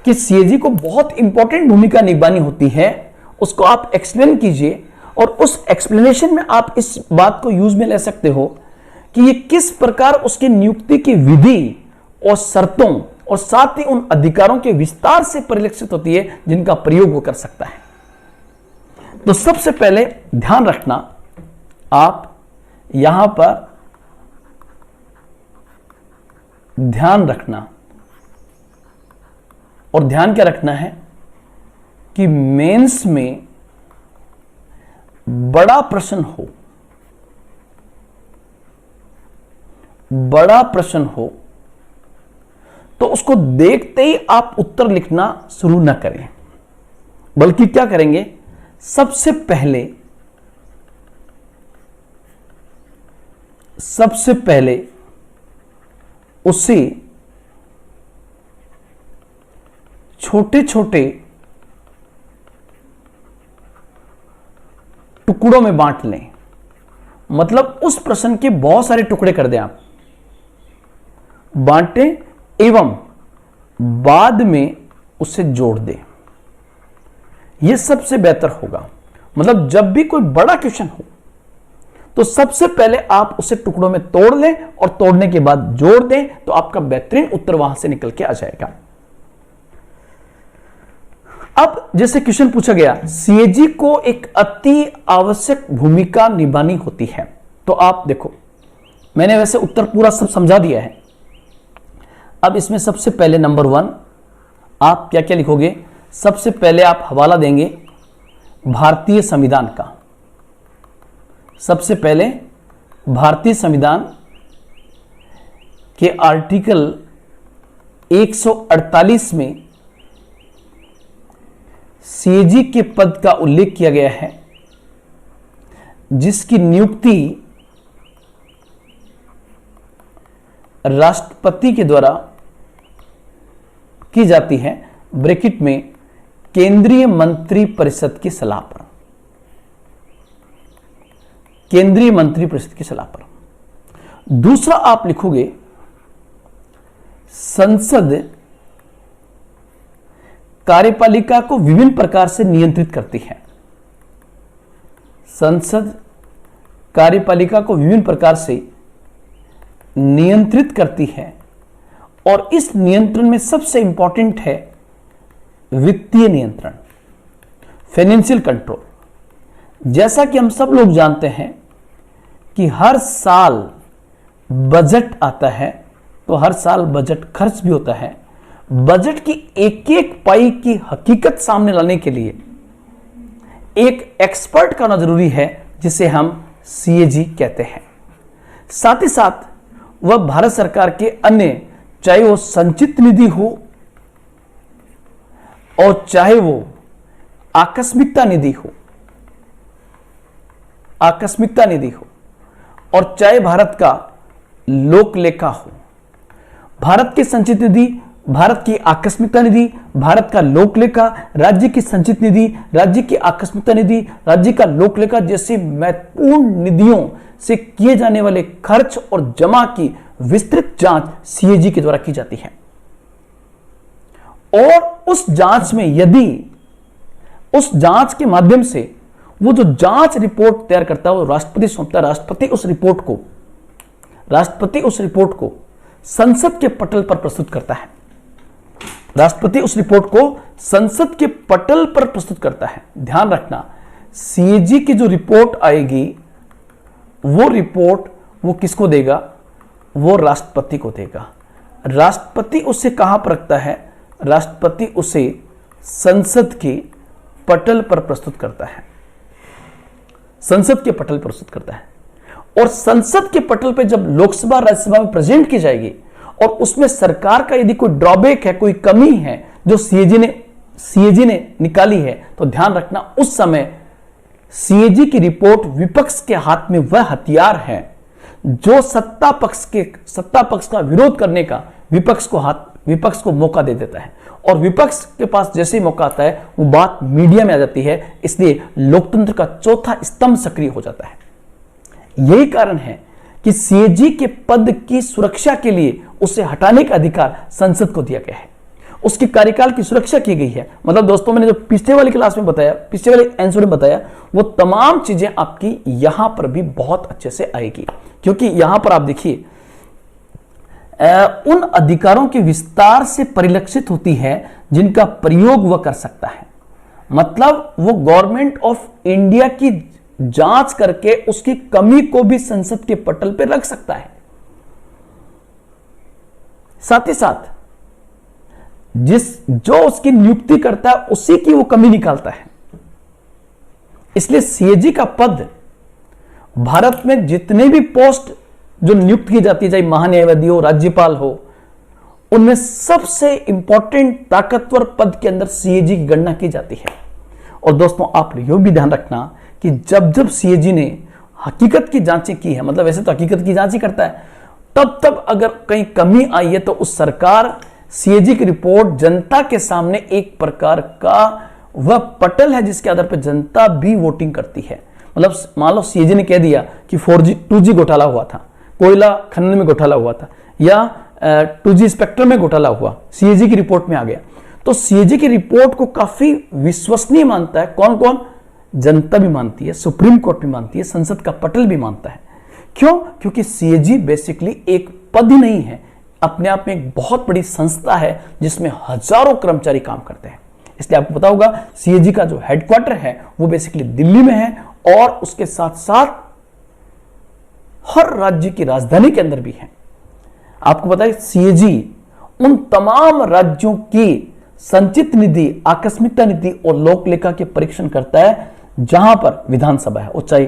कि सीएजी को बहुत इंपॉर्टेंट भूमिका निभानी होती है, उसको आप एक्सप्लेन कीजिए। और उस एक्सप्लेनेशन में आप इस बात को यूज में ले सकते हो कि ये किस प्रकार उसकी नियुक्ति की विधि और शर्तों और साथ ही उन अधिकारों के विस्तार से परिलक्षित होती है जिनका प्रयोग वो कर सकता है। तो सबसे पहले ध्यान रखना, आप यहां पर ध्यान रखना, और ध्यान क्या रखना है कि मेंस में बड़ा प्रश्न हो, बड़ा प्रश्न हो तो उसको देखते ही आप उत्तर लिखना शुरू ना करें, बल्कि क्या करेंगे, सबसे पहले उसे छोटे छोटे टुकड़ों में बांट लें। मतलब उस प्रश्न के बहुत सारे टुकड़े कर दें, आप बांटें एवं बाद में उसे जोड़ दें। यह सबसे बेहतर होगा। मतलब जब भी कोई बड़ा क्वेश्चन हो तो सबसे पहले आप उसे टुकड़ों में तोड़ लें और तोड़ने के बाद जोड़ दें, तो आपका बेहतरीन उत्तर वहां से निकल के आ जाएगा। अब जैसे क्वेश्चन पूछा गया, सीएजी को एक अति आवश्यक भूमिका निभानी होती है, तो आप देखो, मैंने वैसे उत्तर पूरा सब समझा दिया है। अब इसमें सबसे पहले नंबर 1, आप क्या क्या लिखोगे? सबसे पहले आप हवाला देंगे भारतीय संविधान का। सबसे पहले भारतीय संविधान के आर्टिकल 148 में सीएजी के पद का उल्लेख किया गया है, जिसकी नियुक्ति राष्ट्रपति के द्वारा की जाती है, ब्रैकेट में केंद्रीय मंत्री परिषद की सलाह पर। केंद्रीय मंत्री परिषद की सलाह पर। दूसरा आप लिखोगे संसद कार्यपालिका को विभिन्न प्रकार से नियंत्रित करती है। संसद कार्यपालिका को विभिन्न प्रकार से नियंत्रित करती है और इस नियंत्रण में सबसे इंपॉर्टेंट है वित्तीय नियंत्रण, फाइनेंशियल कंट्रोल। जैसा कि हम सब लोग जानते हैं कि हर साल बजट आता है, तो हर साल बजट खर्च भी होता है। बजट की एक एक पाई की हकीकत सामने लाने के लिए एक एक्सपर्ट का होना जरूरी है, जिसे हम सीएजी कहते हैं। साथ ही साथ वह भारत सरकार के अन्य, चाहे वो संचित निधि हो और चाहे वो आकस्मिकता निधि हो, आकस्मिकता निधि हो, और चाहे भारत का लोक लेखा हो। भारत की संचित निधि, भारत की आकस्मिकता निधि, भारत का लोक लेखा, राज्य की संचित निधि, राज्य की आकस्मिकता निधि, राज्य का लोक लेखा जैसी महत्वपूर्ण निधियों से किए जाने वाले खर्च और जमा की विस्तृत जांच सीएजी के द्वारा की जाती है। और उस जांच में यदि उस जांच के माध्यम से वो जो जांच रिपोर्ट तैयार करता है वो राष्ट्रपति सौंपता है, राष्ट्रपति उस रिपोर्ट को संसद के पटल पर प्रस्तुत करता है। राष्ट्रपति उस रिपोर्ट को संसद के पटल पर प्रस्तुत करता है। ध्यान रखना, सीएजी की जो रिपोर्ट आएगी वो रिपोर्ट वो किसको देगा? वो राष्ट्रपति को देगा। राष्ट्रपति उसे कहां पर रखता है? राष्ट्रपति उसे संसद के पटल पर प्रस्तुत करता है। संसद के पटल पर प्रस्तुत करता है और संसद के पटल पे जब लोकसभा राज्यसभा में प्रेजेंट की जाएगी और उसमें सरकार का यदि कोई ड्रॉबैक है, कोई कमी है जो सीएजी ने निकाली है, तो ध्यान रखना उस समय सीएजी की रिपोर्ट विपक्ष के हाथ में वह हथियार है जो सत्ता पक्ष का विरोध करने का विपक्ष को मौका दे देता है। और विपक्ष के पास जैसे ही मौका आता है वो बात मीडिया में आ जाती है, इसलिए लोकतंत्र का चौथा स्तंभ सक्रिय हो जाता है। यही कारण है कि सीएजी के पद की सुरक्षा के लिए उसे हटाने का अधिकार संसद को दिया गया है। उसके कार्यकाल की सुरक्षा की गई है। मतलब दोस्तों, मैंने जो पिछले वाली क्लास में बताया, पिछले वाले आंसर में बताया, वो तमाम चीजें आपकी यहां पर भी बहुत अच्छे से आएगी, क्योंकि यहां पर आप देखिए उन अधिकारों के विस्तार से परिलक्षित होती है जिनका प्रयोग वह कर सकता है। मतलब वो गवर्नमेंट ऑफ इंडिया की जांच करके उसकी कमी को भी संसद के पटल पर रख सकता है। साथ ही साथ जो उसकी नियुक्ति करता है उसी की वो कमी निकालता है। इसलिए सीएजी का पद भारत में जितने भी पोस्ट जो नियुक्त की जाती है, चाहे महान्यायवादी हो, राज्यपाल हो, उनमें सबसे इंपॉर्टेंट ताकतवर पद के अंदर सीएजी की गणना की जाती है। और दोस्तों, आप यह भी ध्यान रखना कि जब सीएजी ने हकीकत की जांचें की है, मतलब वैसे तो हकीकत की जांच ही करता है, तब अगर कहीं कमी आई है तो उस सरकार सीएजी की रिपोर्ट जनता के सामने एक प्रकार का वह पटल है जिसके आधार पर जनता भी वोटिंग करती है। मतलब मान लो सीएजी ने कह दिया कि 4G 2G घोटाला हुआ था, कोयला खनन में घोटाला हुआ था, या 2G स्पेक्ट्रम में घोटाला हुआ, सीएजी की रिपोर्ट में आ गया, तो सीएजी की रिपोर्ट को काफी विश्वसनीय मानता है। कौन कौन? जनता भी मानती है, सुप्रीम कोर्ट भी मानती है, संसद का पटल भी मानता है। क्यों? क्योंकि सीएजी बेसिकली एक पद ही नहीं है, अपने आप में एक बहुत बड़ी संस्था है जिसमें हजारों कर्मचारी काम करते हैं। इसलिए आपको पता होगा सीएजी का जो हेडक्वार्टर है वो बेसिकली दिल्ली में है और उसके साथ साथ हर राज्य की राजधानी के अंदर भी है। आपको पता है सीएजी उन तमाम राज्यों की संचित निधि, आकस्मिकता नीति और लोक लेखा के परीक्षण करता है जहां पर विधानसभा है, वो चाहे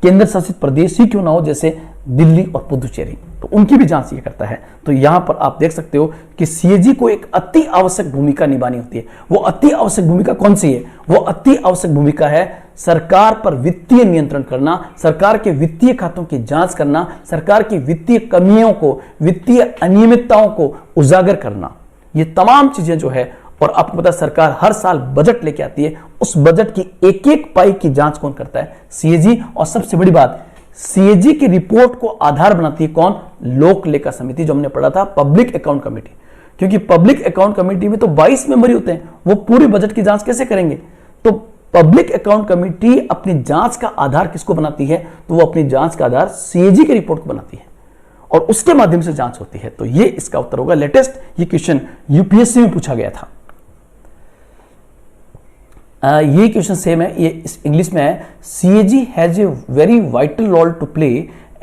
केंद्र शासित प्रदेश ही क्यों ना हो, जैसे दिल्ली और पुदुचेरी, तो उनकी भी जांच ये करता है। तो यहां पर आप देख सकते हो कि सीएजी को एक अति आवश्यक भूमिका निभानी होती है। वो अति आवश्यक भूमिका कौन सी है? वो अति आवश्यक भूमिका है सरकार पर वित्तीय नियंत्रण करना, सरकार के वित्तीय खातों की जांच करना, सरकार की वित्तीय कमियों को, वित्तीय अनियमितताओं को उजागर करना। ये तमाम चीजें जो है, और आपको पता है सरकार हर साल बजट लेके आती है, उस बजट की एक एक पाई की जांच कौन करता है? सीएजी। और सबसे बड़ी बात, सीएजी की रिपोर्ट को आधार बनाती है कौन? लोक लेखा समिति, जो हमने पढ़ा था पब्लिक अकाउंट कमेटी। क्योंकि पब्लिक अकाउंट कमेटी में तो 22 मेंबर ही होते हैं, वो पूरे बजट की जांच कैसे करेंगे? तो पब्लिक अकाउंट कमेटी अपनी जांच का आधार किसको बनाती है? तो वो अपनी जांच का आधार सीएजी की रिपोर्ट को बनाती है और उसके माध्यम से जांच होती है। तो ये इसका उत्तर होगा। लेटेस्ट ये क्वेश्चन यूपीएससी में पूछा गया था। ये क्वेश्चन सेम है, ये इंग्लिश में है। CAG has a very vital role to play,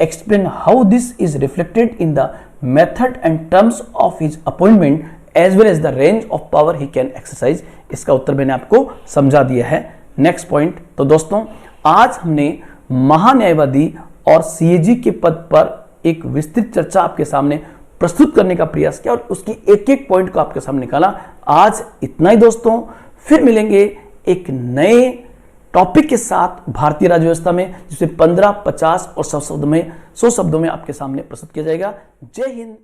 explain how this is reflected in the method and terms of his appointment as well as the range of power he can exercise. इसका उत्तर मैंने आपको समझा दिया है। Next point. तो दोस्तों, आज हमने महान्यायवादी और सीएजी के पद पर एक विस्तृत चर्चा आपके सामने प्रस्तुत करने का प्रयास किया और उसकी एक एक पॉइंट को आपके सामने निकाला। आज इतना ही दोस्तों, फिर मिलेंगे एक नए टॉपिक के साथ भारतीय राज्य व्यवस्था में, जिसमें 15, 50 और 100 शब्दों में आपके सामने प्रस्तुत किया जाएगा। जय हिंद।